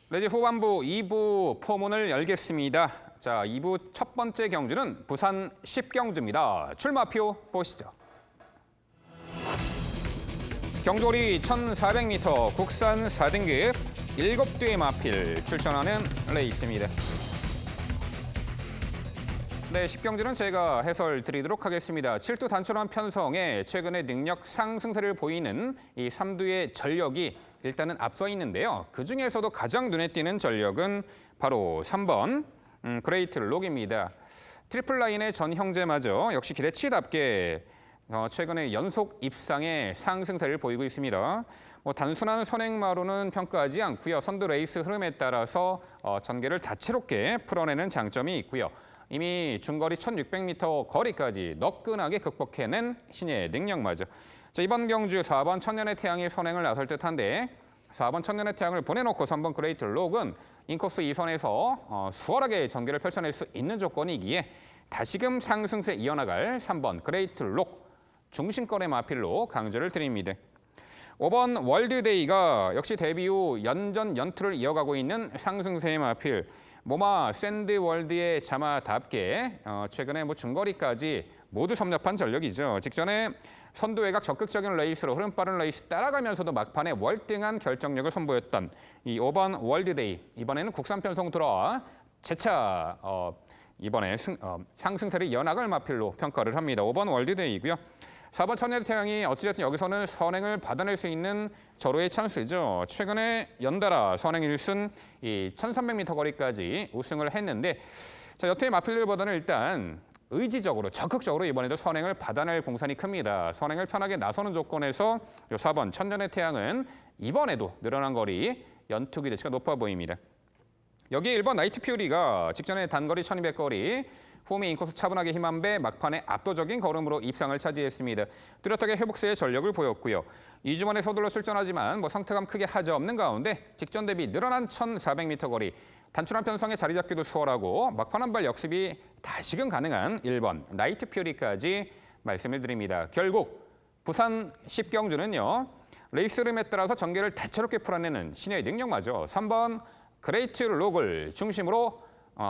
네, 이제 후반부 2부 포문을 열겠습니다. 자, 2부 첫 번째 경주는 부산 10경주입니다. 출마표 보시죠. 경주거리 1,400m 국산 4등급 7대의 마필 출전하는 레이스입니다. 네, 10경주는 제가 해설 드리도록 하겠습니다. 7두 단촐한 편성에 최근에 능력 상승세를 보이는 이 3두의 전력이 일단은 앞서 있는데요. 그중에서도 가장 눈에 띄는 전력은 바로 3번 그레이트 록입니다. 트리플 라인의 전 형제마저 역시 기대치답게 최근에 연속 입상의 상승세를 보이고 있습니다. 단순한 선행마로는 평가하지 않고요. 선두 레이스 흐름에 따라서 전개를 다채롭게 풀어내는 장점이 있고요. 이미 중거리 1,600m 거리까지 너끈하게 극복해낸 신예의 능력마저. 자, 이번 경주 4번 천년의 태양이 선행을 나설 듯한데 4번 천년의 태양을 보내놓고 3번 그레이트 록은 인코스 2선에서 수월하게 전개를 펼쳐낼 수 있는 조건이기에 다시금 상승세 이어나갈 3번 그레이트 록 중심권의 마필로 강조를 드립니다. 5번 월드데이가 역시 데뷔 후 연전 연투를 이어가고 있는 상승세의 마필. 모마 샌드월드의 자마답게 최근에 중거리까지 모두 섭렵한 전력이죠. 직전에 선두 외곽 적극적인 레이스로 흐름 빠른 레이스 따라가면서도 막판에 월등한 결정력을 선보였던 이 5번 월드데이. 이번에는 국산 편성 들어와 재차 이번에 상승세를 이어나갈 마필로 평가를 합니다. 5번 월드데이고요. 4번 천년의 태양이 어찌됐든 여기서는 선행을 받아낼 수 있는 절호의 찬스죠. 최근에 연달아 선행 1순 이 1,300m 거리까지 우승을 했는데 자, 여태의 마필들보다는 일단 의지적으로 적극적으로 이번에도 선행을 받아낼 공산이 큽니다. 선행을 편하게 나서는 조건에서 4번 천년의 태양은 이번에도 늘어난 거리 연투 기대치가 높아 보입니다. 여기에 1번 나이트 퓨리가 직전에 단거리 1,200거리 홈이 인코스 차분하게 힘한 배 막판에 압도적인 걸음으로 입상을 차지했습니다. 뚜렷하게 회복세의 전력을 보였고요. 2주 만에 서둘러 출전하지만 상태감 크게 하저없는 가운데 직전 대비 늘어난 1,400m 거리 단순한 편성에 자리 잡기도 수월하고 막판 한 발 역습이 다시금 가능한 1번 나이트 퓨리까지 말씀을 드립니다. 결국 부산 10경주는요. 레이스 흐름에 따라서 전개를 다채롭게 풀어내는 신의 능력마저 3번 그레이트 록을 중심으로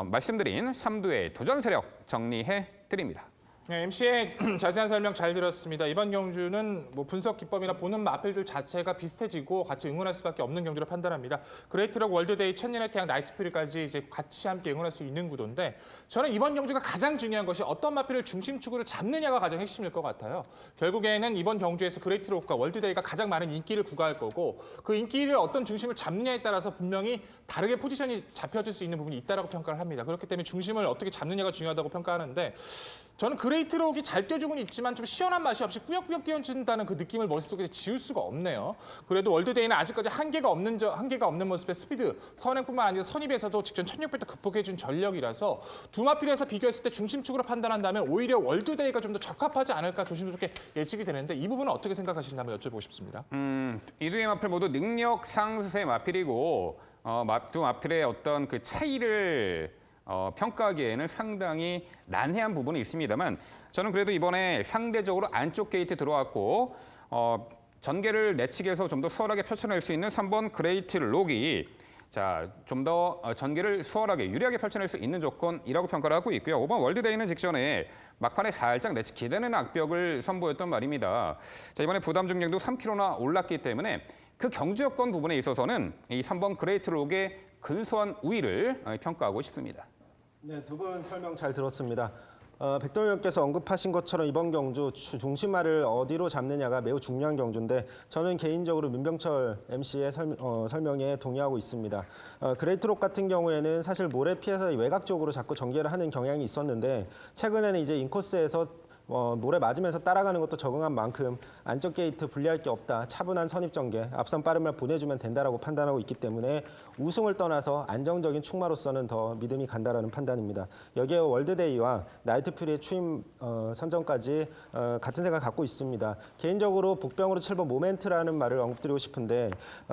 말씀드린 3두의 도전 세력 정리해 드립니다. 네, MC의 자세한 설명 잘 들었습니다. 이번 경주는 분석 기법이나 보는 마필들 자체가 비슷해지고 같이 응원할 수밖에 없는 경주로 판단합니다. 그레이트록 월드데이, 천년의 태양, 나이트퓨리까지 이제 같이 함께 응원할 수 있는 구도인데 저는 이번 경주가 가장 중요한 것이 어떤 마필을 중심축으로 잡느냐가 가장 핵심일 것 같아요. 결국에는 이번 경주에서 그레이트록과 월드데이가 가장 많은 인기를 구가할 거고 그 인기를 어떤 중심을 잡느냐에 따라서 분명히 다르게 포지션이 잡혀질 수 있는 부분이 있다고 평가를 합니다. 그렇기 때문에 중심을 어떻게 잡느냐가 중요하다고 평가하는데 저는 그레이트록이 잘 뛰어주고는 있지만 좀 시원한 맛이 없이 꾸역꾸역 뛰어준다는 그 느낌을 머릿속에 지울 수가 없네요. 그래도 월드데이는 아직까지 한계가 없는 모습의 스피드, 선행뿐만 아니라 선입에서도 직전 1,600m 극복해준 전력이라서 두 마필에서 비교했을 때 중심축으로 판단한다면 오히려 월드데이가 좀 더 적합하지 않을까 조심스럽게 예측이 되는데 이 부분은 어떻게 생각하시는지 여쭤보고 싶습니다. 이 두의 마필 모두 능력 상승세 마필이고 두 마필의 어떤 그 차이를 평가하기에는 상당히 난해한 부분이 있습니다만 저는 그래도 이번에 상대적으로 안쪽 게이트 들어왔고 전개를 내측에서 좀 더 수월하게 펼쳐낼 수 있는 3번 그레이트 록이 좀 더 전개를 수월하게 유리하게 펼쳐낼 수 있는 조건이라고 평가를 하고 있고요. 5번 월드데이는 직전에 막판에 살짝 내측 기대는 악벽을 선보였던 말입니다. 자, 이번에 부담 중량도 3kg나 올랐기 때문에 그 경주 여건 부분에 있어서는 이 3번 그레이트 록의 근소한 우위를 평가하고 싶습니다. 네, 두 분 설명 잘 들었습니다. 백동희 의원께서 언급하신 것처럼 이번 경주 중심말을 어디로 잡느냐가 매우 중요한 경주인데 저는 개인적으로 민병철 MC의 설명에 동의하고 있습니다. 그레이트록 같은 경우에는 사실 모래 피해서 외곽 쪽으로 자꾸 전개를 하는 경향이 있었는데 최근에는 이제 인코스에서 모래 맞으면서 따라가는 것도 적응한 만큼 안쪽 게이트 불리할 게 없다. 차분한 선입 전개, 앞선 빠른 말 보내주면 된다라고 판단하고 있기 때문에 우승을 떠나서 안정적인 축마로서는 더 믿음이 간다라는 판단입니다. 여기에 월드데이와 나이트퓨리의 추임 선정까지 같은 생각 갖고 있습니다. 개인적으로 복병으로 7번 모멘트라는 말을 언급드리고 싶은데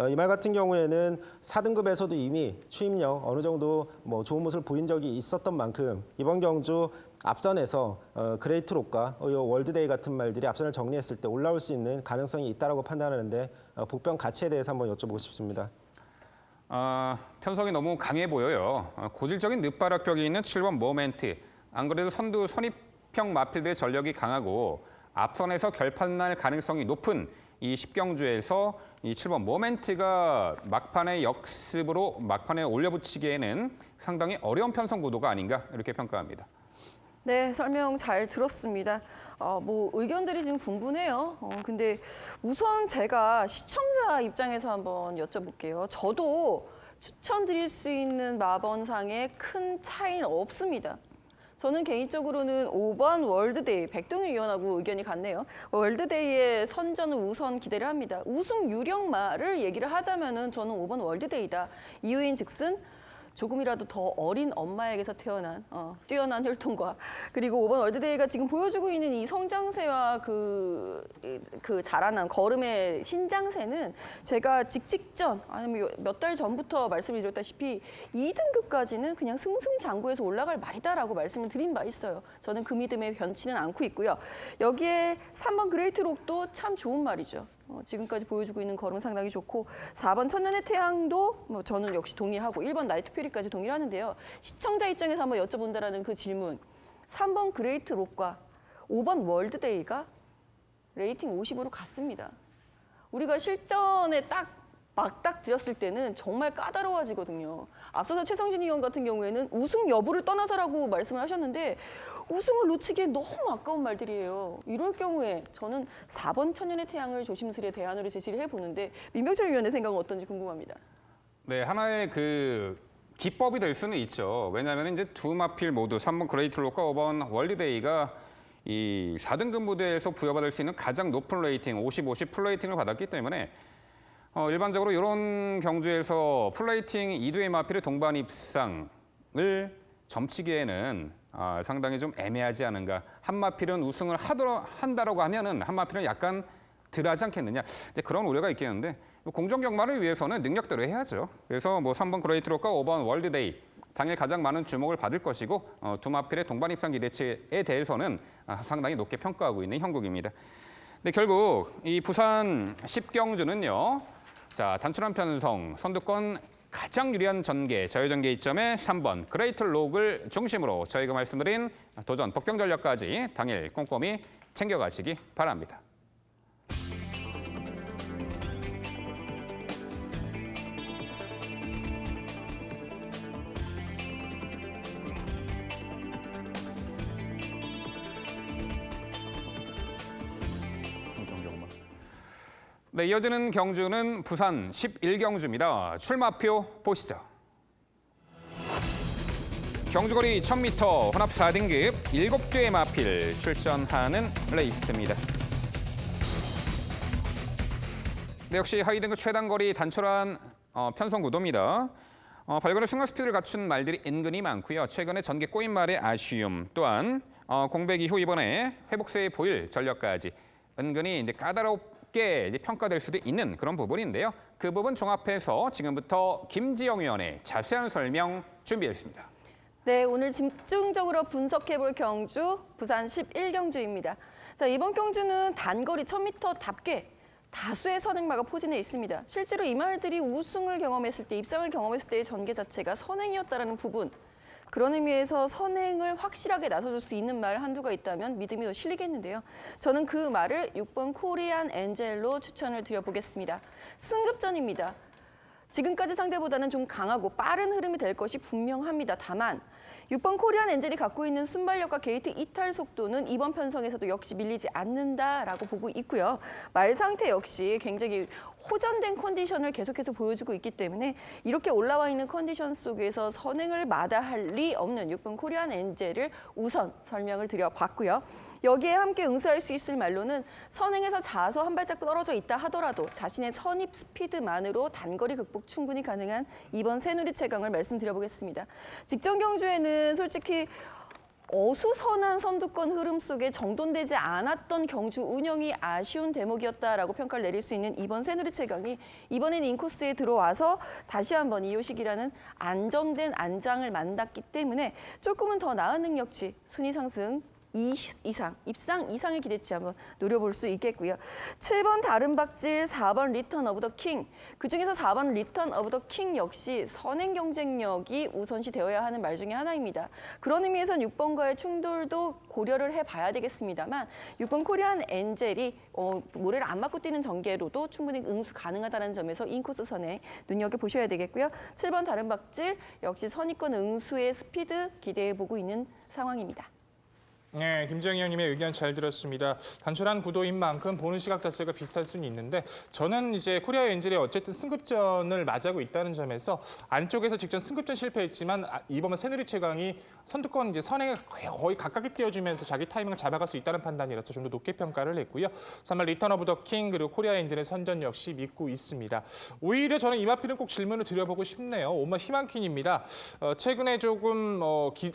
이 말 같은 경우에는 4등급에서도 이미 추임력 어느 정도 좋은 모습을 보인 적이 있었던 만큼 이번 경주 앞선에서 그레이트록과 월드데이 같은 말들이 앞선을 정리했을 때 올라올 수 있는 가능성이 있다고 판단하는데 복병 가치에 대해서 한번 여쭤보고 싶습니다. 편성이 너무 강해 보여요. 고질적인 늪바닥벽이 있는 7번 모멘트. 안 그래도 선두 선입형 마필드의 전력이 강하고 앞선에서 결판 날 가능성이 높은 이 10경주에서 이 7번 모멘트가 막판의 역습으로 막판에 올려붙이기에는 상당히 어려운 편성 구도가 아닌가 이렇게 평가합니다. 네, 설명 잘 들었습니다. 뭐 의견들이 지금 분분해요. 근데 우선 제가 시청자 입장에서 한번 여쭤볼게요. 저도 추천드릴 수 있는 마번상에 큰 차이는 없습니다. 저는 개인적으로는 5번 월드데이, 백동일 위원하고 의견이 같네요. 월드데이의 선전을 우선 기대를 합니다. 우승 유력마를 얘기를 하자면은 저는 5번 월드데이다. 이유인 즉슨 조금이라도 더 어린 엄마에게서 태어난 뛰어난 혈통과 그리고 5번 월드데이가 지금 보여주고 있는 이 성장세와 그 자라난 걸음의 신장세는 제가 직전 아니면 몇 달 전부터 말씀을 드렸다시피 2등급까지는 그냥 승승장구해서 올라갈 말이다라고 말씀을 드린 바 있어요. 저는 그 믿음에 변치는 않고 있고요. 여기에 3번 그레이트록도 참 좋은 말이죠. 지금까지 보여주고 있는 걸음 상당히 좋고 4번 천년의 태양도 뭐 저는 역시 동의하고 1번 나이트 퓨리까지 동의를 하는데요. 시청자 입장에서 한번 여쭤본다라는 그 질문. 3번 그레이트 록과 5번 월드데이가 레이팅 50으로 갔습니다. 우리가 실전에 막딱 들였을 때는 정말 까다로워지거든요. 앞서서 최성진 의원 같은 경우에는 우승 여부를 떠나서라고 말씀을 하셨는데 우승을 놓치기에 너무 아까운 말들이에요. 이럴 경우에 저는 4번 천년의 태양을 조심스레 대안으로 제시를 해보는데 민병철 위원의 생각은 어떤지 궁금합니다. 네, 하나의 그 기법이 될 수는 있죠. 왜냐하면 이제 두 마필 모두 3번 그레이트록과 5번 월드데이가 이 4등급 무대에서 부여받을 수 있는 가장 높은 레이팅, 50-50 풀레이팅을 받았기 때문에 일반적으로 이런 경주에서 풀레이팅 2두의 마필의 동반 입상을 점치기에는 상당히 좀 애매하지 않은가. 한 마필은 우승을 한다라고 하면은 한 마필은 약간 덜하지 않겠느냐. 이제 그런 우려가 있겠는데 공정 경마를 위해서는 능력대로 해야죠. 그래서 뭐 3번 그레이트록과 5번 월드데이 당일 가장 많은 주목을 받을 것이고 두 마필의 동반 입상 기대치에 대해서는 상당히 높게 평가하고 있는 형국입니다. 근데 결국 이 부산 10경주는요. 자, 단순한 편성, 선두권 가장 유리한 전개, 자유전개 이점의 3번 그레이트 록을 중심으로 저희가 말씀드린 도전 복병 전략까지 당일 꼼꼼히 챙겨가시기 바랍니다. 네, 이어지는 경주는 부산 11경주입니다. 출마표 보시죠. 경주거리 1000m 혼합 4등급 7개의 마필 출전하는 레이스입니다. 네, 역시 하위등급 최단거리 단촐한 편성 구도입니다. 발걸음 승강 스피드를 갖춘 말들이 은근히 많고요. 최근에 전개 꼬인 말의 아쉬움 또한 공백 이후 이번에 회복세에 보일 전력까지 은근히 이제 까다롭게 이제 평가될 수도 있는 그런 부분인데요. 그 부분 종합해서 지금부터 김지영 위원의 자세한 설명 준비했습니다. 네, 오늘 집중적으로 분석해볼 경주 부산 11경주입니다. 자, 이번 경주는 단거리 1000m답게 다수의 선행마가 포진해 있습니다. 실제로 이 말들이 우승을 경험했을 때, 입상을 경험했을 때의 전개 자체가 선행이었다는 부분. 그런 의미에서 선행을 확실하게 나서줄 수 있는 말 한두가 있다면 믿음이 더 실리겠는데요. 저는 그 말을 6번 코리안 엔젤로 추천을 드려보겠습니다. 승급전입니다. 지금까지 상대보다는 좀 강하고 빠른 흐름이 될 것이 분명합니다. 다만 6번 코리안 엔젤이 갖고 있는 순발력과 게이트 이탈 속도는 이번 편성에서도 역시 밀리지 않는다라고 보고 있고요. 말 상태 역시 굉장히 호전된 컨디션을 계속해서 보여주고 있기 때문에 이렇게 올라와 있는 컨디션 속에서 선행을 마다할 리 없는 6번 코리안 엔젤을 우선 설명을 드려봤고요. 여기에 함께 응수할 수 있을 말로는 선행에서 자소 한 발짝 떨어져 있다 하더라도 자신의 선입 스피드만으로 단거리 극복 충분히 가능한 이번 새누리 최강을 말씀드려보겠습니다. 직전 경주에는 솔직히 어수선한 선두권 흐름 속에 정돈되지 않았던 경주 운영이 아쉬운 대목이었다라고 평가를 내릴 수 있는 이번 새누리 최강이 이번엔 인코스에 들어와서 다시 한번 이호식이라는 안정된 안장을 만났기 때문에 조금은 더 나은 능력치 순위 상승 이상, 입상 이상의 기대치 한번 노려볼 수 있겠고요. 7번 다른박질, 4번 리턴 오브 더 킹. 그중에서 4번 리턴 오브 더 킹 역시 선행 경쟁력이 우선시 되어야 하는 말 중에 하나입니다. 그런 의미에선 6번과의 충돌도 고려를 해봐야 되겠습니다만 6번 코리안 엔젤이 모래를 안 맞고 뛰는 전개로도 충분히 응수 가능하다는 점에서 인코스 선행 눈여겨보셔야 되겠고요. 7번 다른박질 역시 선입권 응수의 스피드 기대해보고 있는 상황입니다. 네, 김정희 의원님의 의견 잘 들었습니다. 단촐한 구도인 만큼 보는 시각 자체가 비슷할 수는 있는데 저는 이제 코리아 엔젤이 어쨌든 승급전을 맞이하고 있다는 점에서 안쪽에서 직전 승급전 실패했지만 이번 새누리 최강이 선두권 이제 선행에 거의 가깝게 띄워주면서 자기 타이밍을 잡아갈 수 있다는 판단이라서 좀 더 높게 평가를 했고요. 3번 리턴 오브 더 킹 그리고 코리아 엔젤의 선전 역시 믿고 있습니다. 오히려 저는 이 마필은 꼭 질문을 드려보고 싶네요. 5번 희망퀸입니다. 최근에 조금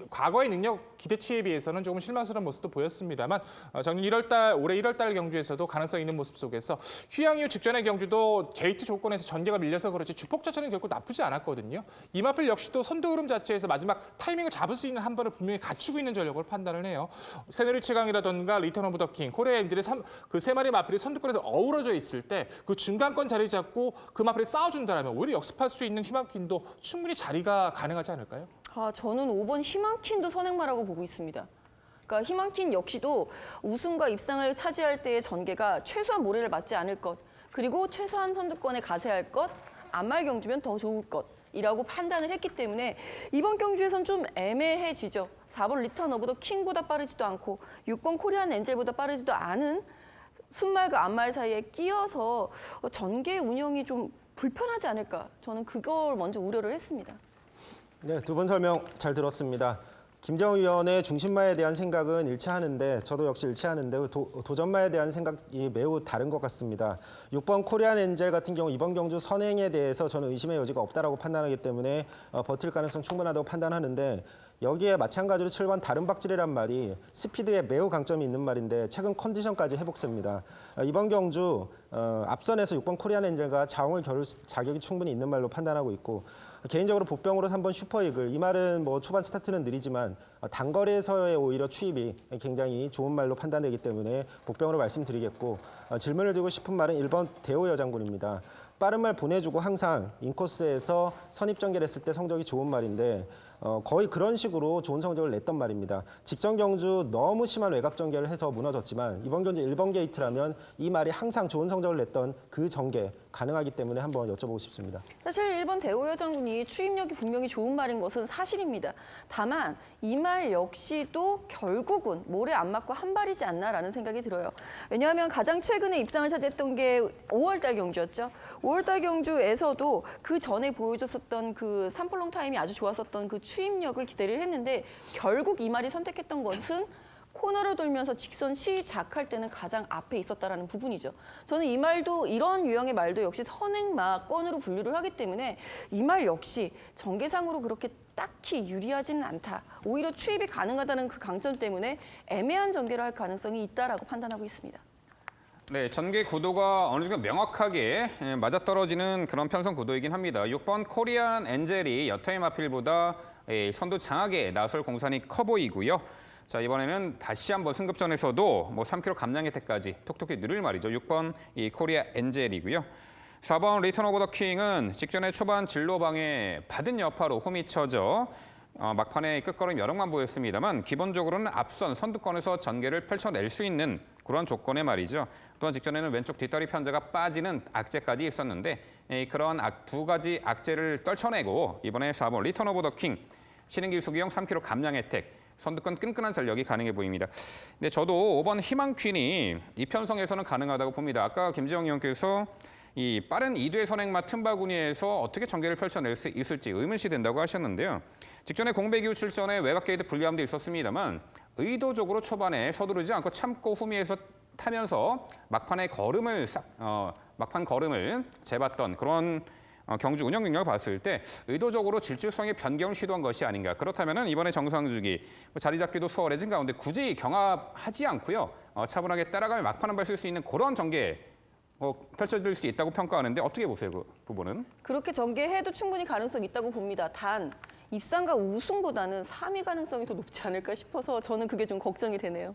과거의 능력 기대치에 비해서는 조금 실망스러운 모습도 보였습니다만 작년 1월달 올해 1월달 경주에서도 가능성 있는 모습 속에서 휴양 이후 직전의 경주도 게이트 조건에서 전개가 밀려서 그렇지 주폭 자체는 결코 나쁘지 않았거든요. 이마필 역시도 선두 흐름 자체에서 마지막 타이밍을 잡을 수 있는 한 발을 분명히 갖추고 있는 전력을 판단을 해요. 새누리 최강이라던가 리턴 오브 더 킹, 코리아 엔젤의 그 세 마리 마필이 선두권에서 어우러져 있을 때 그 중간권 자리 잡고 그 마필이 싸워준다면 오히려 역습할 수 있는 희망퀸도 충분히 자리가 가능하지 않을까요? 저는 5번 희망퀸도 선행마라고 보고 있습니다. 그러니까 희망퀸 역시도 우승과 입상을 차지할 때의 전개가 최소한 모래를 맞지 않을 것, 그리고 최소한 선두권에 가세할 것, 안말 경주면 더 좋을 것이라고 판단을 했기 때문에 이번 경주에선 좀 애매해지죠. 4번 리턴 오브 더 킹보다 빠르지도 않고 6번 코리안 엔젤보다 빠르지도 않은 순말과 안말 사이에 끼어서 전개 운영이 좀 불편하지 않을까. 저는 그걸 먼저 우려를 했습니다. 네, 두 분 설명 잘 들었습니다. 김정우 위원의 중심마에 대한 생각은 일치하는데 저도 역시 일치하는데 도전마에 대한 생각이 매우 다른 것 같습니다. 6번 코리안 엔젤 같은 경우 이번 경주 선행에 대해서 저는 의심의 여지가 없다라고 판단하기 때문에 버틸 가능성 충분하다고 판단하는데 여기에 마찬가지로 7번 다른박질이란 말이 스피드에 매우 강점이 있는 말인데 최근 컨디션까지 회복세입니다. 이번 경주 앞선에서 6번 코리안 엔젤과 자웅을 겨룰 자격이 충분히 있는 말로 판단하고 있고 개인적으로 복병으로 3번 슈퍼이글 이 말은 뭐 초반 스타트는 느리지만 단거리에서의 오히려 추입이 굉장히 좋은 말로 판단되기 때문에 복병으로 말씀드리겠고 질문을 드리고 싶은 말은 1번 대호 여장군입니다. 빠른 말 보내주고 항상 인코스에서 선입 전개를 했을 때 성적이 좋은 말인데 거의 그런 식으로 좋은 성적을 냈던 말입니다. 직전 경주 너무 심한 외곽 전개를 해서 무너졌지만 이번 경주 1번 게이트라면 이 말이 항상 좋은 성적을 냈던 그 전개 가능하기 때문에 한번 여쭤보고 싶습니다. 사실 1번 대호여 장군이 추임력이 분명히 좋은 말인 것은 사실입니다. 다만 이 말 역시도 결국은 모래 안 맞고 한 발이지 않나라는 생각이 들어요. 왜냐하면 가장 최근에 입상을 차지했던 게 5월달 경주였죠. 5월달 경주에서도 그 전에 보여줬었던 그 3폴롱 타임이 아주 좋았었던 그 추임력을 기대를 했는데 결국 이 말이 선택했던 것은 코너를 돌면서 직선 시작할 때는 가장 앞에 있었다라는 부분이죠. 저는 이 말도 이런 유형의 말도 역시 선행마권으로 분류를 하기 때문에 이 말 역시 전개상으로 그렇게 딱히 유리하지는 않다. 오히려 추입이 가능하다는 그 강점 때문에 애매한 전개를 할 가능성이 있다라고 판단하고 있습니다. 네, 전개 구도가 어느 정도 명확하게 맞아떨어지는 그런 편성 구도이긴 합니다. 6번 코리안 엔젤이 여타의 마필보다 선두 장악에 나설 공산이 커 보이고요. 자, 이번에는 다시 한번 승급전에서도 3km 감량 혜택까지 톡톡히 누릴 말이죠. 6번 이 코리아 엔젤이고요. 4번 리턴 오브 더 킹은 직전에 초반 진로방에 받은 여파로 홈이 쳐져 막판에 끝걸음 여력만 보였습니다만 기본적으로는 앞선 선두권에서 전개를 펼쳐낼 수 있는 그런 조건의 말이죠. 또한 직전에는 왼쪽 뒷다리 편제가 빠지는 악재까지 있었는데 그런 두 가지 악재를 떨쳐내고 이번에 4번 리턴 오브 더 킹 신인기 수기형 3km 감량 혜택 선두권 끈끈한 전력이 가능해 보입니다. 근데 저도 5번 희망퀸이 이 편성에서는 가능하다고 봅니다. 아까 김지영 의원께서 이 빠른 2대 선행마 틈바구니에서 어떻게 전개를 펼쳐낼 수 있을지 의문시 된다고 하셨는데요. 직전에 공백 이후 출전에 외곽 게이트 불리함도 있었습니다만 의도적으로 초반에 서두르지 않고 참고 후미에서 타면서 막판 걸음을 재봤던 그런 경주 운영 능력을 봤을 때 의도적으로 질주성의 변경을 시도한 것이 아닌가. 그렇다면 이번에 정상주기 자리 잡기도 수월해진 가운데 굳이 경합하지 않고요. 차분하게 따라가며 막판 한 발 쓸 수 있는 그런 전개 펼쳐질 수 있다고 평가하는데 어떻게 보세요, 그 부분은? 그렇게 전개해도 충분히 가능성이 있다고 봅니다. 단 입상과 우승보다는 3위 가능성이 더 높지 않을까 싶어서 저는 그게 좀 걱정이 되네요.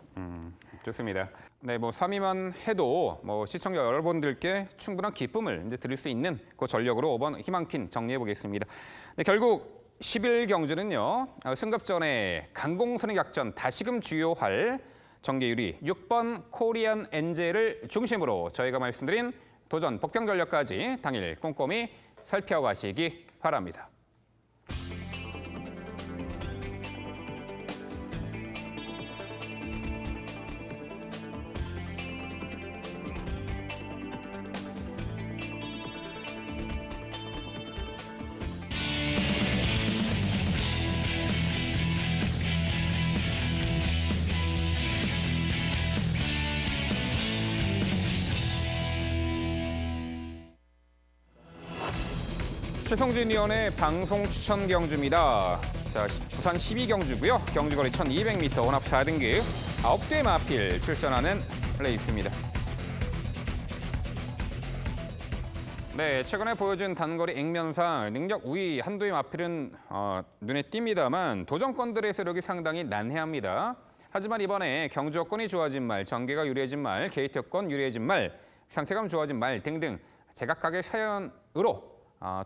좋습니다. 네, 뭐 3위만 해도 뭐 시청자 여러분들께 충분한 기쁨을 이제 드릴 수 있는 그 전력으로 5번 희망핀 정리해 보겠습니다. 네, 결국 11경주는요. 승급전에 강공선의 작전 다시금 주요할 정계유리 6번 코리안 엔젤을 중심으로 저희가 말씀드린 도전 복병 전력까지 당일 꼼꼼히 살펴가시기 바랍니다. 최성진 위원의 방송 추천 경주입니다. 자, 부산 12경주고요. 경주거리 1200m 혼합 4등급 9대 마필 출전하는 레이스입니다. 네, 최근에 보여준 단거리 액면상 능력 우위 한두의 마필은 눈에 띕니다만 도전권들의 세력이 상당히 난해합니다. 하지만 이번에 경주 여건이 좋아진 말, 전개가 유리해진 말, 게이트 여건 유리해진 말, 상태감 좋아진 말 등등 제각각의 사연으로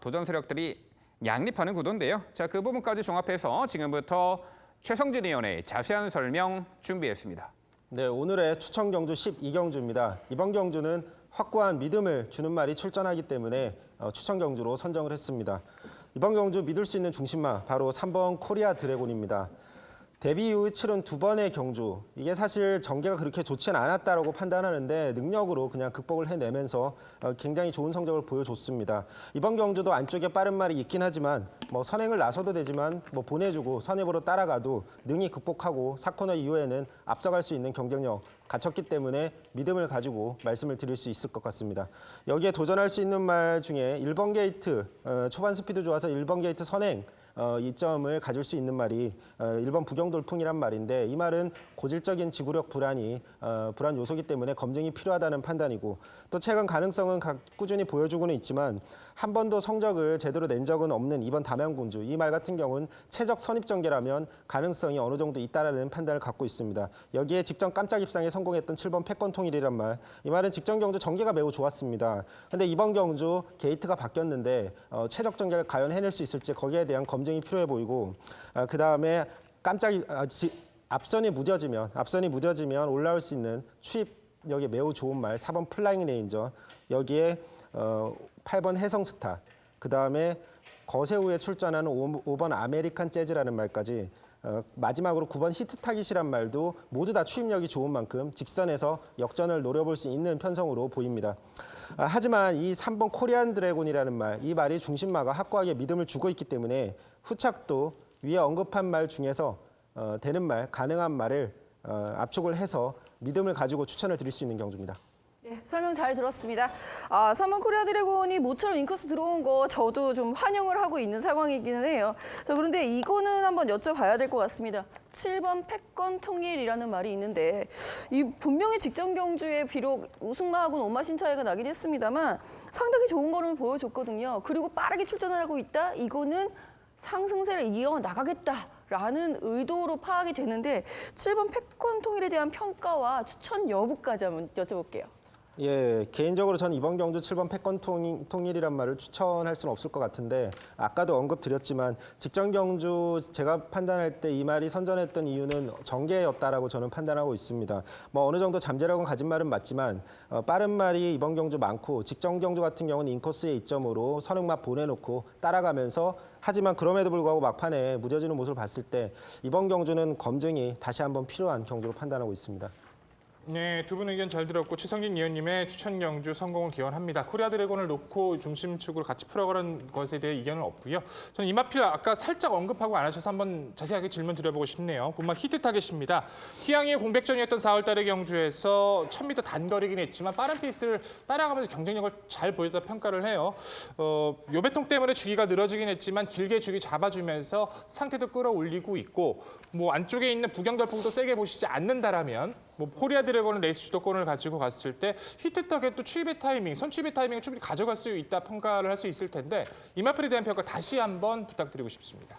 도전 세력들이 양립하는 구도인데요. 자, 그 부분까지 종합해서 지금부터 최성진 위원의 자세한 설명 준비했습니다. 네, 오늘의 추천 경주 12경주입니다. 이번 경주는 확고한 믿음을 주는 말이 출전하기 때문에 추천 경주로 선정을 했습니다. 이번 경주 믿을 수 있는 중심마 바로 3번 코리아 드래곤입니다. 데뷔 이후 치른 2번의 경주, 이게 사실 전개가 그렇게 좋지는 않았다라고 판단하는데 능력으로 그냥 극복을 해내면서 굉장히 좋은 성적을 보여줬습니다. 이번 경주도 안쪽에 빠른 말이 있긴 하지만 뭐 선행을 나서도 되지만 뭐 보내주고 선입으로 따라가도 능히 극복하고 4코너 이후에는 앞서갈 수 있는 경쟁력 갖췄기 때문에 믿음을 가지고 말씀을 드릴 수 있을 것 같습니다. 여기에 도전할 수 있는 말 중에 1번 게이트, 초반 스피드 좋아서 1번 게이트 선행, 이점을 가질 수 있는 말이 1번 부경돌풍이란 말인데 이 말은 고질적인 지구력 불안 요소이기 때문에 검증이 필요하다는 판단이고 또 최근 가능성은 꾸준히 보여주고는 있지만 한 번도 성적을 제대로 낸 적은 없는 2번 담양군주 이 말 같은 경우는 최적 선입전개라면 가능성이 어느 정도 있다라는 판단을 갖고 있습니다. 여기에 직전 깜짝 입상에 성공했던 7번 패권통일이란 말, 이 말은 직전 경주 전개가 매우 좋았습니다. 근데 이번 경주 게이트가 바뀌었는데 최적 전개를 과연 해낼 수 있을지 거기에 대한 검증이 필요해 보이고 그 다음에 앞선이 무뎌지면 올라올 수 있는 추입력이 매우 좋은 말 4번 플라잉 레인저, 여기에 8번 해성스타, 그 다음에 거세후에 출전하는 5번 아메리칸 재즈라는 말까지 마지막으로 9번 히트 타깃이란 말도 모두 다 추입력이 좋은 만큼 직선에서 역전을 노려볼 수 있는 편성으로 보입니다. 하지만 이 3번 코리안 드래곤이라는 말, 이 말이 중심마가 확고하게 믿음을 주고 있기 때문에 후착도 위에 언급한 말 중에서 되는 말, 가능한 말을 압축을 해서 믿음을 가지고 추천을 드릴 수 있는 경주입니다. 네, 설명 잘 들었습니다. 3번 코리아 드래곤이 모처럼 인코스 들어온 거 저도 좀 환영을 하고 있는 상황이기는 해요. 자, 그런데 이거는 한번 여쭤봐야 될 것 같습니다. 7번 패권 통일이라는 말이 있는데 이 분명히 직전 경주에 비록 우승마하고는 온마신 차이가 나긴 했습니다만 상당히 좋은 거를 보여줬거든요. 그리고 빠르게 출전을 하고 있다? 이거는 상승세를 이어나가겠다라는 의도로 파악이 되는데 7번 패권 통일에 대한 평가와 추천 여부까지 한번 여쭤볼게요. 예, 개인적으로 저는 이번 경주 7번 패권 통일이란 말을 추천할 수는 없을 것 같은데 아까도 언급드렸지만 직전 경주 제가 판단할 때 이 말이 선전했던 이유는 전개였다라고 저는 판단하고 있습니다. 뭐 어느 정도 잠재력은 가진 말은 맞지만 빠른 말이 이번 경주 많고 직전 경주 같은 경우는 인코스의 이점으로 선행막 보내놓고 따라가면서 하지만 그럼에도 불구하고 막판에 무뎌지는 모습을 봤을 때 이번 경주는 검증이 다시 한번 필요한 경주로 판단하고 있습니다. 네, 두 분 의견 잘 들었고 최성진 위원님의 추천 경주 성공을 기원합니다. 코리아 드래곤을 놓고 중심축으로 같이 풀어가는 것에 대해 이견은 없고요. 저는 이마필 아까 살짝 언급하고 안 하셔서 한번 자세하게 질문 드려보고 싶네요. 분말 히트 타겟입니다. 희양이의 공백전이었던 4월 달의 경주에서 1000m 단거리긴 했지만 빠른 페이스를 따라가면서 경쟁력을 잘 보였다 평가를 해요. 요배통 때문에 주기가 늘어지긴 했지만 길게 주기 잡아주면서 상태도 끌어올리고 있고 뭐 안쪽에 있는 부경돌풍도 세게 보시지 않는다라면 뭐 코리아 드래곤은 레이스 주도권을 가지고 갔을 때 히트 타겟 또 추입의 타이밍, 선 추입의 타이밍을 충분히 가져갈 수 있다 평가를 할 수 있을 텐데 이 마필에 대한 평가 다시 한번 부탁드리고 싶습니다.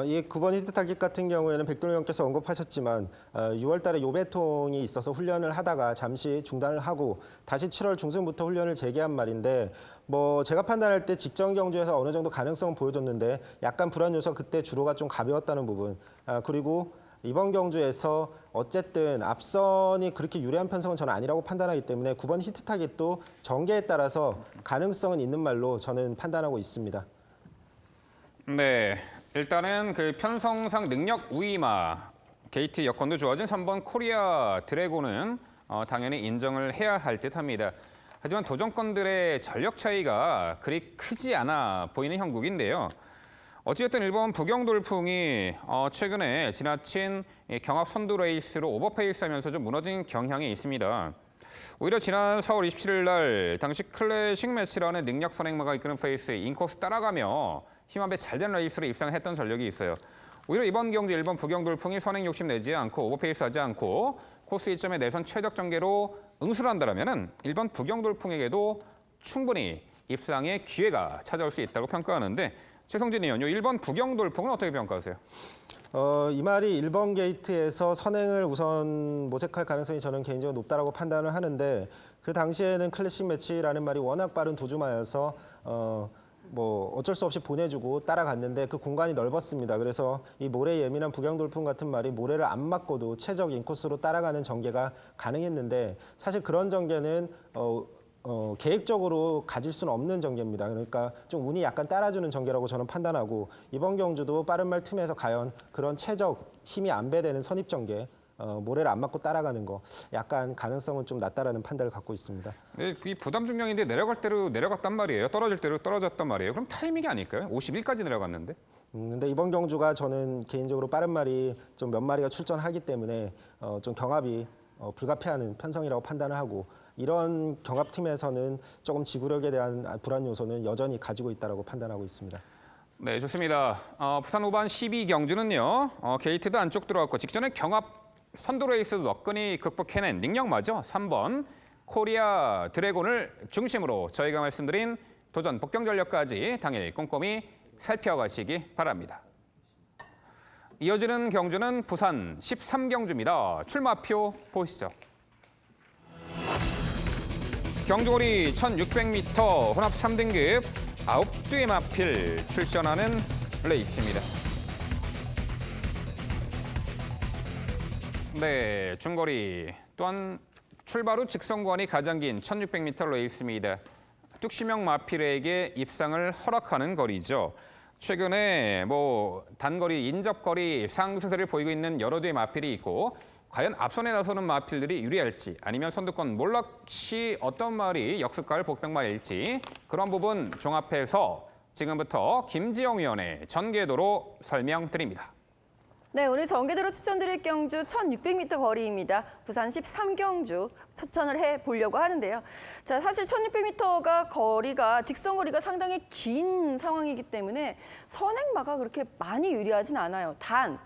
이 9번 히트 타깃 같은 경우에는 백돌님께서 언급하셨지만 6월 달에 요배통이 있어서 훈련을 하다가 잠시 중단을 하고 다시 7월 중순부터 훈련을 재개한 말인데 뭐 제가 판단할 때 직전 경주에서 어느 정도 가능성은 보여줬는데 약간 불안 요소 그때 주로가 좀 가벼웠다는 부분 그리고 이번 경주에서 어쨌든 앞선이 그렇게 유리한 편성은 저는 아니라고 판단하기 때문에 9번 히트 타깃도 전개에 따라서 가능성은 있는 말로 저는 판단하고 있습니다. 네, 일단은 그 편성상 능력 우위마 게이트 여건도 좋아진 3번 코리아 드래곤은 당연히 인정을 해야 할 듯합니다. 하지만 도전권들의 전력 차이가 그리 크지 않아 보이는 형국인데요. 어찌됐든 일본 부경돌풍이 최근에 지나친 경합 선두 레이스로 오버페이스하면서 좀 무너진 경향이 있습니다. 오히려 지난 4월 27일 날 당시 클래식 매치라는 능력 선행마가 이끄는 페이스 인코스 따라가며 힘합에 잘된 레이스로 입상했던 전력이 있어요. 오히려 이번 경주 일본 부경돌풍이 선행 욕심 내지 않고 오버페이스하지 않고 코스 2점에 내선 최적 전개로 응수를 한다면 일본 부경돌풍에게도 충분히 입상의 기회가 찾아올 수 있다고 평가하는데 최성진 의원, 이 1번 부경돌풍은 어떻게 평가하세요? 이 말이 1번 게이트에서 선행을 우선 모색할 가능성이 저는 개인적으로 높다라고 판단을 하는데 그 당시에는 클래식 매치라는 말이 워낙 빠른 도주마여서 뭐 어쩔 수 없이 보내주고 따라갔는데 그 공간이 넓었습니다. 그래서 이 모래 예민한 부경돌풍 같은 말이 모래를 안 맞고도 최적 인코스로 따라가는 전개가 가능했는데 사실 그런 전개는 계획적으로 가질 수는 없는 전개입니다. 그러니까 좀 운이 약간 따라주는 전개라고 저는 판단하고 이번 경주도 빠른 말 틈에서 과연 그런 최적 힘이 안 배되는 선입 전개 모래를 안 맞고 따라가는 거 약간 가능성은 좀 낮다라는 판단을 갖고 있습니다. 네, 이 부담 중량인데 내려갈 대로 내려갔단 말이에요. 떨어질 대로 떨어졌단 말이에요. 그럼 타이밍이 아닐까요? 51까지 내려갔는데. 근데 이번 경주가 저는 개인적으로 빠른 말이 좀 몇 마리가 출전하기 때문에 좀 경합이 불가피하는 편성이라고 판단을 하고 이런 경합팀에서는 조금 지구력에 대한 불안 요소는 여전히 가지고 있다고 판단하고 있습니다. 네, 좋습니다. 부산 5반 12경주는요. 게이트도 안쪽 들어갔고 직전에 경합 선두 레이스 너끈히 극복해낸 능력마저 3번 코리아 드래곤을 중심으로 저희가 말씀드린 도전 복경 전력까지 당일 꼼꼼히 살펴가시기 바랍니다. 이어지는 경주는 부산 13경주입니다. 출마표 보시죠. 경주거리 1600m 혼합 3등급 9대의 마필 출전하는 레이스입니다. 네, 중거리 또한 출발 후 직선권이 가장 긴 1600m 레이스입니다. 뚝심형 마필에게 입상을 허락하는 거리죠. 최근에 단거리, 인접거리 상승세를 보이고 있는 여러 대의 마필이 있고 과연 앞선에 나서는 마필들이 유리할지 아니면 선두권 몰락시 어떤 말이 역습가를 복병말일지 그런 부분 종합해서 지금부터 김지영 위원의 전개도로 설명드립니다. 네, 오늘 전개도로 추천드릴 경주 1600m 거리입니다. 부산 13경주 추천을 해보려고 하는데요. 자, 사실 1600m가 거리가 직선거리가 상당히 긴 상황이기 때문에 선행마가 그렇게 많이 유리하진 않아요. 단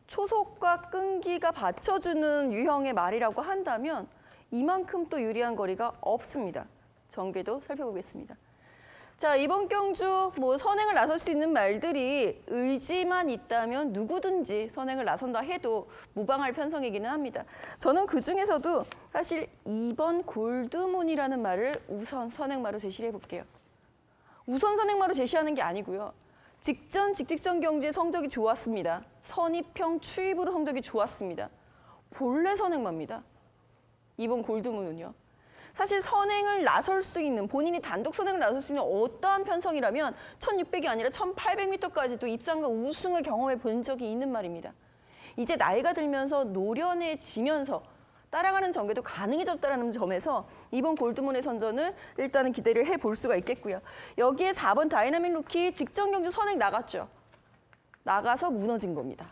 초속과 끈기가 받쳐주는 유형의 말이라고 한다면 이만큼 또 유리한 거리가 없습니다. 전개도 살펴보겠습니다. 자, 이번 경주 선행을 나설 수 있는 말들이 의지만 있다면 누구든지 선행을 나선다 해도 무방할 편성이기는 합니다. 저는 그중에서도 사실 2번 골드문이라는 말을 우선 선행마로 제시를 해볼게요. 우선 선행마로 제시하는 게 아니고요. 직전 경주의 성적이 좋았습니다. 선입형 추입으로 성적이 좋았습니다. 본래 선행마입니다. 2번 골드문은요. 사실 선행을 나설 수 있는, 본인이 단독 선행을 나설 수 있는 어떠한 편성이라면 1600이 아니라 1800m까지도 입상과 우승을 경험해 본 적이 있는 말입니다. 이제 나이가 들면서 노련해지면서 따라가는 전개도 가능해졌다는 점에서 이번 골드문의 선전을 일단은 기대를 해볼 수가 있겠고요. 여기에 4번 다이나믹 루키 직전 경주 선행 나갔죠. 나가서 무너진 겁니다.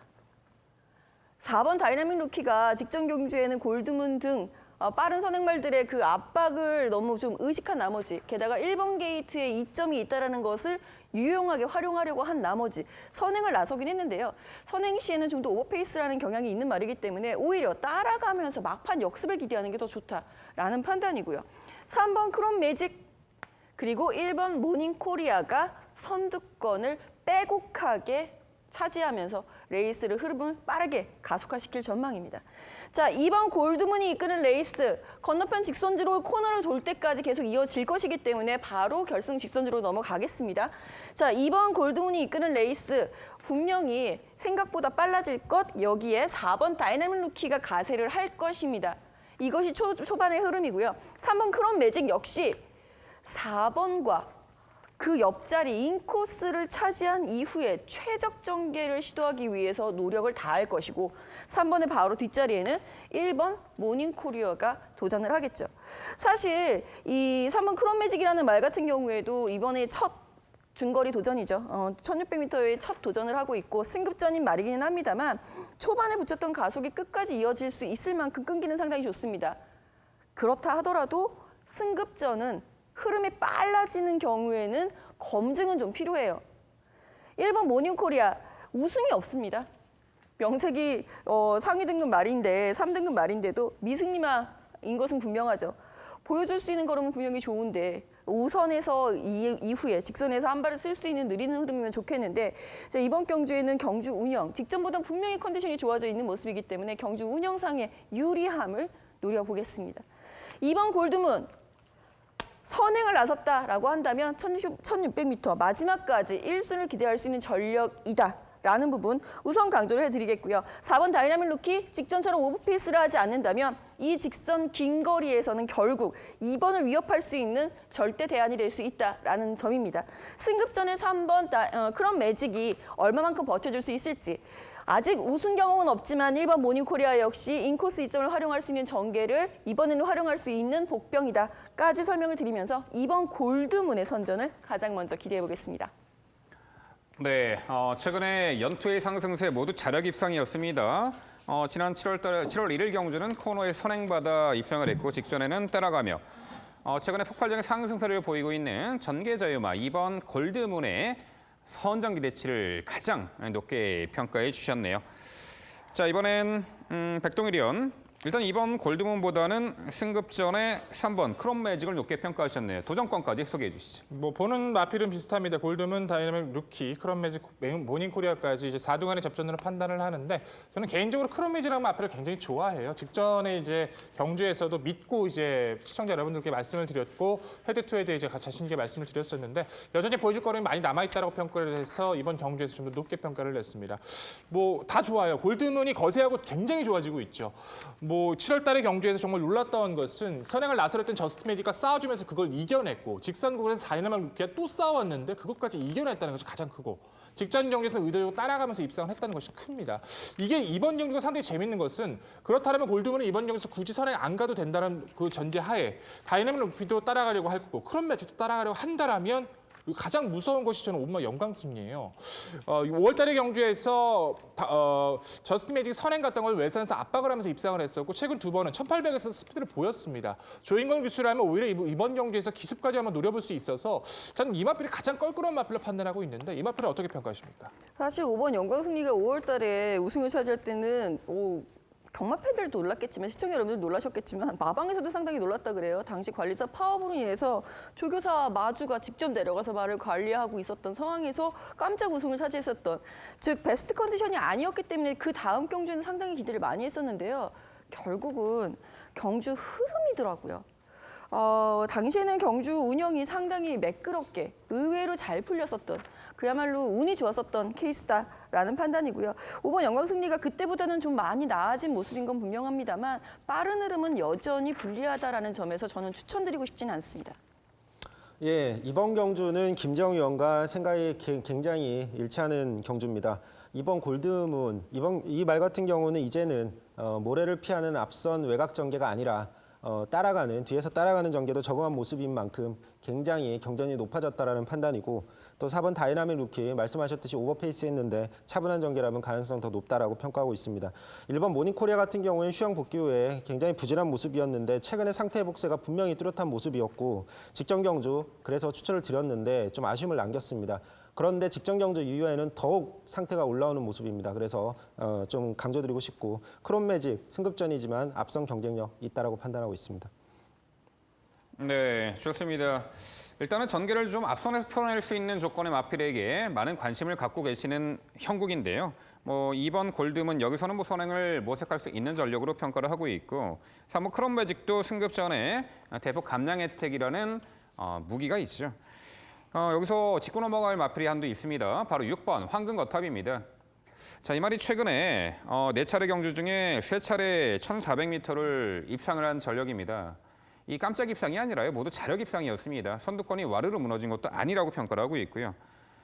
4번 다이나믹 루키가 직전 경주에는 골드문 등 빠른 선행말들의 그 압박을 너무 좀 의식한 나머지 게다가 1번 게이트에 이점이 있다는 것을 유용하게 활용하려고 한 나머지 선행을 나서긴 했는데요. 선행 시에는 좀 더 오버페이스라는 경향이 있는 말이기 때문에 오히려 따라가면서 막판 역습을 기대하는 게 더 좋다라는 판단이고요. 3번 크롬 매직 그리고 1번 모닝코리아가 선두권을 빼곡하게 차지하면서 레이스를 흐름을 빠르게 가속화시킬 전망입니다. 자, 2번 골드문이 이끄는 레이스 건너편 직선주로 코너를 돌 때까지 계속 이어질 것이기 때문에 바로 결승 직선주로 넘어가겠습니다. 자, 2번 골드문이 이끄는 레이스 분명히 생각보다 빨라질 것 여기에 4번 다이나믹 루키가 가세를 할 것입니다. 이것이 초반의 흐름이고요. 3번 크롬 매직 역시 4번과 그 옆자리 인코스를 차지한 이후에 최적 전개를 시도하기 위해서 노력을 다할 것이고 3번의 바로 뒷자리에는 1번 모닝코리아가 도전을 하겠죠. 사실 이 3번 크롬매직이라는 말 같은 경우에도 이번에 첫 중거리 도전이죠. 1600m의 첫 도전을 하고 있고 승급전인 말이기는 합니다만 초반에 붙였던 가속이 끝까지 이어질 수 있을 만큼 끈기는 상당히 좋습니다. 그렇다 하더라도 승급전은 흐름이 빨라지는 경우에는 검증은 좀 필요해요. 1번 모닝코리아 우승이 없습니다. 명색이 상위 등급 말인데 3등급 말인데도 미승리마인 것은 분명하죠. 보여줄 수 있는 걸음은 분명히 좋은데 우선에서 이후에 직선에서 한 발을 쓸 수 있는 느리는 흐름이면 좋겠는데 이번 경주에는 경주 운영, 직전보다 분명히 컨디션이 좋아져 있는 모습이기 때문에 경주 운영상의 유리함을 노려보겠습니다. 2번 골드문. 선행을 나섰다라고 한다면 1600m 마지막까지 1순을 기대할 수 있는 전력이다라는 부분 우선 강조를 해드리겠고요. 4번 다이나믹 루키 직전처럼 오버페이스를 하지 않는다면 이 직선 긴 거리에서는 결국 2번을 위협할 수 있는 절대 대안이 될 수 있다라는 점입니다. 승급전의 3번 크롬 매직이 얼마만큼 버텨줄 수 있을지 아직 우승 경험은 없지만 1번 모닝코리아 역시 인코스 이점을 활용할 수 있는 전개를 이번에는 활용할 수 있는 복병이다까지 설명을 드리면서 2번 골드문의 선전을 가장 먼저 기대해 보겠습니다. 네, 최근에 연투의 상승세 모두 자력 입상이었습니다. 지난 7월 1일 경주는 코너에 선행받아 입상을 했고 직전에는 따라가며 최근에 폭발적인 상승세를 보이고 있는 전개자유마 2번 골드문의 선정 기대치를 가장 높게 평가해 주셨네요. 자, 이번엔 백동일위원. 일단 이번 골드문보다는 승급전에 3번 크롬 매직을 높게 평가하셨네요. 도전권까지 소개해 주시죠. 뭐 보는 마필은 비슷합니다. 골드문, 다이나믹 루키, 크롬 매직, 모닝코리아까지 이제 4등간의 접전으로 판단을 하는데 저는 개인적으로 크롬 매직이라는 마필을 굉장히 좋아해요. 직전에 이제 경주에서도 믿고 이제 시청자 여러분들께 말씀을 드렸고 헤드 투 헤드 이제 자신 있게 말씀을 드렸었는데 여전히 보여줄 거는 많이 남아 있다라고 평가를 해서 이번 경주에서 좀 더 높게 평가를 냈습니다. 뭐 다 좋아요. 골드문이 거세하고 굉장히 좋아지고 있죠. 뭐 7월 달에 경주에서 정말 놀랐던 것은 선행을 나서랬던 저스트 매직과 싸워주면서 그걸 이겨냈고 직선국에서 다이나믹 루키가 또 싸웠는데 그것까지 이겨냈다는 것이 가장 크고 직전 경주에서 의도적으로 따라가면서 입상을 했다는 것이 큽니다. 이게 이번 경주가 상당히 재밌는 것은 그렇다면 골드문은 이번 경주에서 굳이 선행 안 가도 된다는 그 전제하에 다이나믹 루키도 따라가려고 할 거고 크롬 매직도 따라가려고 한다라면 가장 무서운 것이 저는 온마 영광승리예요. 5월 달의 경주에서 저스트 매직이 선행 갔던 걸 외선에서 압박을 하면서 입상을 했었고 최근 두 번은 1800에서 스피드를 보였습니다. 조인권 기수라면 오히려 이번 경주에서 기습까지 한번 노려볼 수 있어서 저는 이 마필이 가장 껄끄러운 마필로 판단하고 있는데 이 마필을 어떻게 평가하십니까? 사실 5번 영광승리가 5월 달에 우승을 차지할 때는 경마 팬들도 놀랐겠지만 시청자 여러분들 놀라셨겠지만 마방에서도 상당히 놀랐다 그래요. 당시 관리자 파업으로 인해서 조교사 마주가 직접 내려가서 말을 관리하고 있었던 상황에서 깜짝 우승을 차지했었던 즉 베스트 컨디션이 아니었기 때문에 그 다음 경주에는 상당히 기대를 많이 했었는데요. 결국은 경주 흐름이더라고요. 당시에는 경주 운영이 상당히 매끄럽게 의외로 잘 풀렸었던 그야말로 운이 좋았었던 케이스다라는 판단이고요. 5번 영광승리가 그때보다는 좀 많이 나아진 모습인 건 분명합니다만 빠른 흐름은 여전히 불리하다라는 점에서 저는 추천드리고 싶지는 않습니다. 예, 이번 경주는 김재영 위원과 생각이 굉장히 일치하는 경주입니다. 이번 골드문, 이 말 같은 경우는 이제는 모래를 피하는 앞선 외곽 전개가 아니라 뒤에서 따라가는 전개도 적응한 모습인 만큼 굉장히 경전이 높아졌다라는 판단이고 또 4번 다이나믹 루키 말씀하셨듯이 오버페이스 했는데 차분한 전개라면 가능성 더 높다라고 평가하고 있습니다. 1번 모닝코리아 같은 경우는 휴양 복귀 후에 굉장히 부진한 모습이었는데 최근에 상태 회복세가 분명히 뚜렷한 모습이었고 직전 경주 그래서 추천을 드렸는데 좀 아쉬움을 남겼습니다. 그런데 직전 경주 이후에는 더욱 상태가 올라오는 모습입니다. 그래서 좀 강조드리고 싶고 크롬 매직 승급전이지만 앞선 경쟁력 있다라고 판단하고 있습니다. 네, 좋습니다. 일단은 전개를 좀 앞선에서 풀어낼 수 있는 조건의 마필에게 많은 관심을 갖고 계시는 형국인데요. 이번 골드문 여기서는 선행을 모색할 수 있는 전력으로 평가를 하고 있고 3호 크롬 매직도 승급전에 대폭 감량 혜택이라는 무기가 있죠. 여기서 짚고 넘어갈 마필이 한도 있습니다. 바로 6번 황금 거탑입니다. 자, 이 말이 최근에 4차례 경주 중에 3차례 1,400m를 입상을 한 전력입니다. 이 깜짝 입상이 아니라요. 모두 자력 입상이었습니다. 선두권이 와르르 무너진 것도 아니라고 평가를 하고 있고요.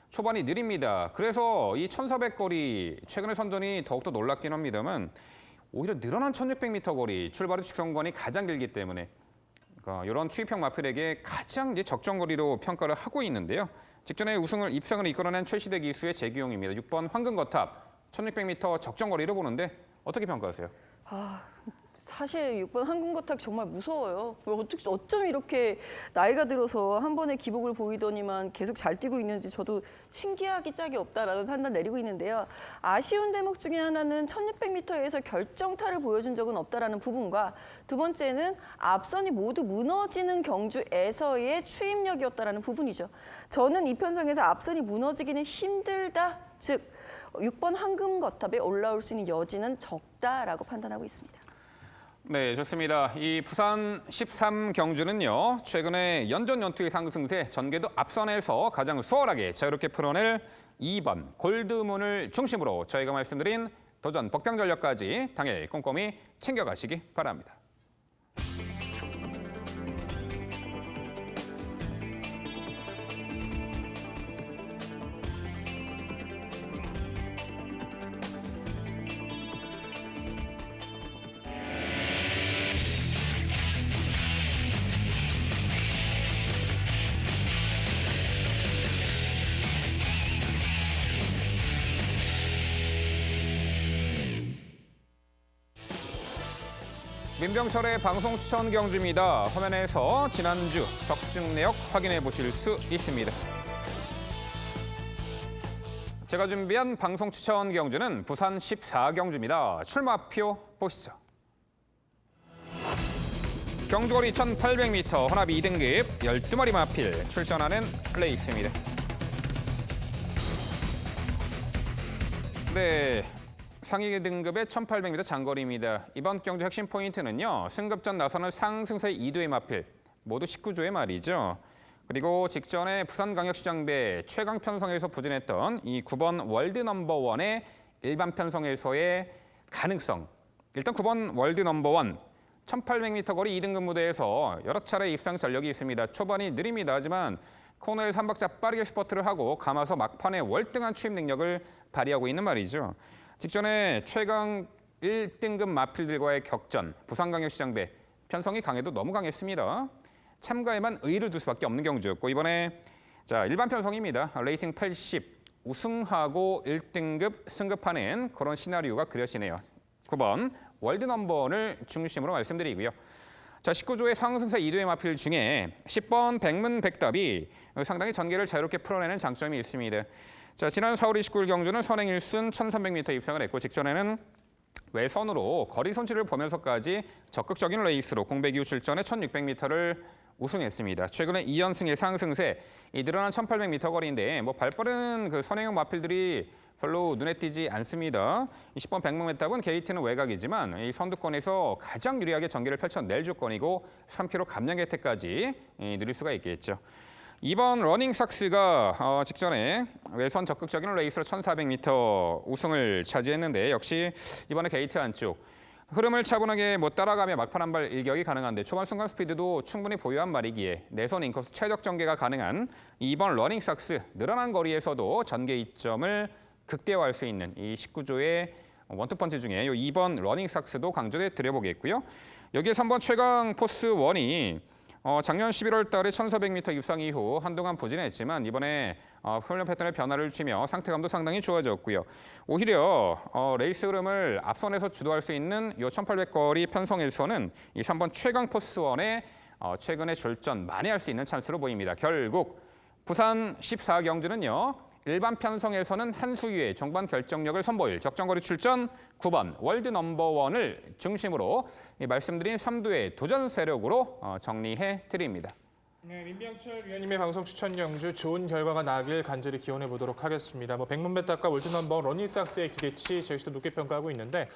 초반이 느립니다. 그래서 이 1,400거리 최근의 선전이 더욱더 놀랍긴 합니다만 오히려 늘어난 1,600m 거리 출발 후 직선권이 가장 길기 때문에 이런 추입형 마필에게 가장 적정 거리로 평가를 하고 있는데요. 직전에 입상을 이끌어낸 최시대 기수의 재기용입니다. 6번 황금거탑 1,600m 적정 거리로 보는데 어떻게 평가하세요? 사실 6번 황금거탑 정말 무서워요. 어쩜 이렇게 나이가 들어서 한 번에 기복을 보이더니만 계속 잘 뛰고 있는지 저도 신기하기 짝이 없다라는 판단 내리고 있는데요. 아쉬운 대목 중에 하나는 1600m에서 결정타를 보여준 적은 없다라는 부분과 두 번째는 앞선이 모두 무너지는 경주에서의 추임력이었다라는 부분이죠. 저는 이 편성에서 앞선이 무너지기는 힘들다. 즉 6번 황금거탑에 올라올 수 있는 여지는 적다라고 판단하고 있습니다. 네, 좋습니다. 이 부산 13 경주는요. 최근에 연전연투의 상승세 전개도 앞선에서 가장 수월하게 자유롭게 풀어낼 2번 골드문을 중심으로 저희가 말씀드린 도전 복병 전력까지 당일 꼼꼼히 챙겨가시기 바랍니다. 민병철의 방송 추천 경주입니다. 화면에서 지난주 적중 내역 확인해 보실 수 있습니다. 제가 준비한 방송 추천 경주는 부산 14경주입니다. 출마표 보시죠. 경주거리 1,800m 혼합 2등급 12마리 마필 출전하는 레이스입니다. 네. 상위 등급의 1,800m 장거리입니다. 이번 경주 핵심 포인트는요. 승급전 나서는 상승세 2두의 마필, 모두 19조의 말이죠. 그리고 직전에 부산광역시장배 최강 편성에서 부진했던 이 9번 월드 넘버원의 일반 편성에서의 가능성. 일단 9번 월드 넘버원 1,800m 거리 2등급 무대에서 여러 차례 입상 전력이 있습니다. 초반이 느립니다. 하지만 코너에 3박자 빠르게 스퍼트를 하고 감아서 막판에 월등한 추임 능력을 발휘하고 있는 말이죠. 직전에 최강 1등급 마필들과의 격전, 부산광역시장배 편성이 강해도 너무 강했습니다. 참가에만 의의를 둘 수밖에 없는 경주였고 이번에 일반 편성입니다. 레이팅 80, 우승하고 1등급 승급하는 그런 시나리오가 그려지네요. 9번 월드 넘버원을 중심으로 말씀드리고요. 19조의 상승세 2두의 마필 중에 10번 백문백답이 상당히 전개를 자유롭게 풀어내는 장점이 있습니다. 지난 4월 29일 경주는 선행 1순 1,300m 입상을 했고 직전에는 외선으로 거리 손실을 보면서까지 적극적인 레이스로 공백 이후 출전해 1,600m를 우승했습니다. 최근에 2연승의 상승세, 이 늘어난 1,800m 거리인데 발빠른 선행형 마필들이 별로 눈에 띄지 않습니다. 10번 백문백답은 게이트는 외곽이지만 이 선두권에서 가장 유리하게 전개를 펼쳐낼 조건이고 3km 감량 혜택까지 누릴 수가 있겠죠. 2번 러닝삭스가 직전에 외선 적극적인 레이스로 1,400m 우승을 차지했는데 역시 이번에 게이트 안쪽 흐름을 차분하게 따라가며 막판 한 발 일격이 가능한데 초반 순간 스피드도 충분히 보유한 말이기에 내선 인코스 최적 전개가 가능한 2번 러닝삭스 늘어난 거리에서도 전개 이점을 극대화할 수 있는 이 19조의 원투펀치 중에 이 2번 러닝삭스도 강조해 드려보겠고요. 여기에 3번 최강 포스 1이 작년 11월 달에 1,400m 입상 이후 한동안 부진했지만 이번에 훈련 패턴의 변화를 주며 상태감도 상당히 좋아졌고요. 오히려 레이스 흐름을 앞선에서 주도할 수 있는 이 1,800거리 편성에서는 이 3번 최강 포스원의 최근의 졸전 만회할 수 있는 찬스로 보입니다. 결국 부산 14경주는요. 일반 편성에서는 한수위의 종반 결정력을 선보일 적정거리 출전 9번 월드 넘버원을 중심으로 말씀드린 3두의 도전 세력으로 정리해 드립니다. 네, 민병철 위원님의 방송 추천 경주 좋은 결과가 나길 간절히 기원해 보도록 하겠습니다. 백문메타과 월드넘버 러닝삭스의 기대치 저희 시도 높게 평가하고 있는데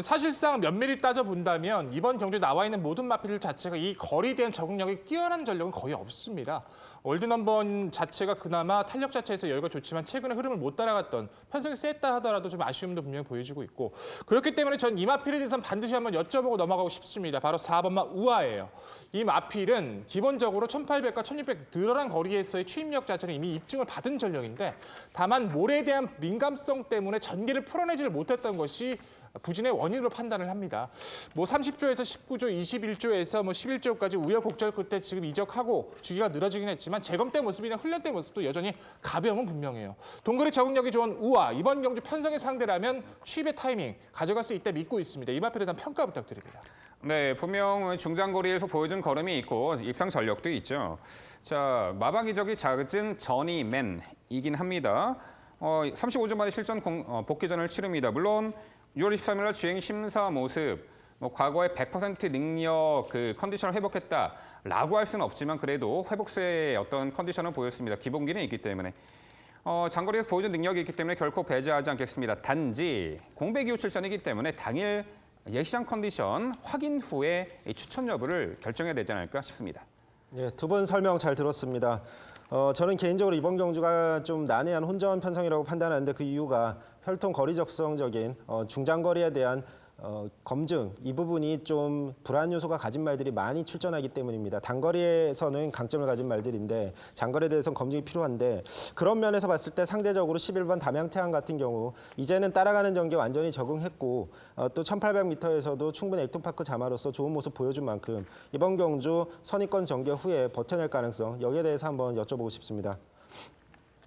사실상 면밀히 따져본다면 이번 경주에 나와 있는 모든 마필들 자체가 이 거리에 대한 적응력이 뛰어난 전력은 거의 없습니다. 월드넘버 자체가 그나마 탄력 자체에서 여유가 좋지만 최근에 흐름을 못 따라갔던 편성이 셌다 하더라도 좀 아쉬움도 분명히 보여지고 있고 그렇기 때문에 전 이 마필에 대해서는 반드시 한번 여쭤보고 넘어가고 싶습니다. 바로 4번마 우아예요. 이 마필은 기본적으로 1800과 1600 늘어난 거리에서의 추임력 자체는 이미 입증을 받은 전력인데 다만 몰에 대한 민감성 때문에 전개를 풀어내지를 못했던 것이 부진의 원인으로 판단을 합니다. 30조에서 19조, 21조에서 11조까지 우여곡절 끝에 지금 이적하고 주기가 늘어지긴 했지만 재검 때 모습이나 훈련 때 모습도 여전히 가벼움은 분명해요. 동거리 적응력이 좋은 우아, 이번 경주 편성의 상대라면 취입의 타이밍 가져갈 수 있다 믿고 있습니다. 이 마필에 대한 평가 부탁드립니다. 네, 분명 중장거리에서 보여준 걸음이 있고 입상 전력도 있죠. 자, 마방 이적이 잦은 저니맨이긴 합니다. 35주 만에 실전 복귀전을 치릅니다. 물론 6월 23일 날 주행 심사 모습, 과거에 100% 능력 컨디션을 회복했다라고 할 수는 없지만 그래도 회복세의 어떤 컨디션을 보였습니다. 기본기는 있기 때문에. 장거리에서 보여준 능력이 있기 때문에 결코 배제하지 않겠습니다. 단지 공백 이후 출전이기 때문에 당일 예시장 컨디션 확인 후에 추천 여부를 결정해야 되지 않을까 싶습니다. 예, 두 분 설명 잘 들었습니다. 저는 개인적으로 이번 경주가 좀 난해한 혼전 편성이라고 판단하는데 그 이유가 혈통 거리 적성적인 중장거리에 대한 검증, 이 부분이 좀 불안 요소가 가진 말들이 많이 출전하기 때문입니다. 단거리에서는 강점을 가진 말들인데 장거리에 대해서는 검증이 필요한데 그런 면에서 봤을 때 상대적으로 11번 담양태양 같은 경우 이제는 따라가는 전개 완전히 적응했고 또 1800m에서도 충분히 액톤파크 자마로서 좋은 모습 보여준 만큼 이번 경주 선입권 전개 후에 버텨낼 가능성 여기에 대해서 한번 여쭤보고 싶습니다.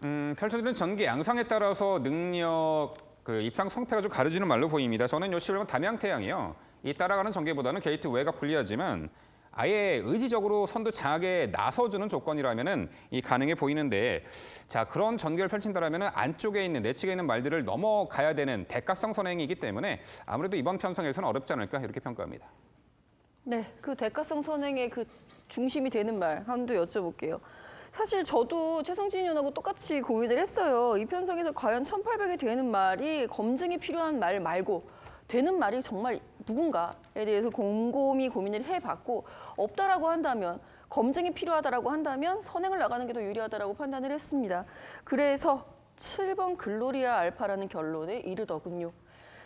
펼쳐지는 전개 양상에 따라서 능력 입상 성패가 좀 가려지는 말로 보입니다. 저는 요 11번 담양태양이요. 이 따라가는 전개보다는 게이트 외가 불리하지만 아예 의지적으로 선두 장악에 나서주는 조건이라면은 이 가능해 보이는데 자 그런 전개를 펼친다라면은 안쪽에 있는 내측에 있는 말들을 넘어가야 되는 대가성 선행이기 때문에 아무래도 이번 편성에서는 어렵지 않을까 이렇게 평가합니다. 네, 그 대가성 선행의 그 중심이 되는 말 한두 여쭤볼게요. 사실 저도 최성진 의원하고 똑같이 고민을 했어요. 이 편성에서 과연 1800이 되는 말이 검증이 필요한 말 말고 되는 말이 정말 누군가에 대해서 곰곰이 고민을 해봤고 없다라고 한다면 검증이 필요하다라고 한다면 선행을 나가는 게 더 유리하다라고 판단을 했습니다. 그래서 7번 글로리아 알파라는 결론에 이르더군요.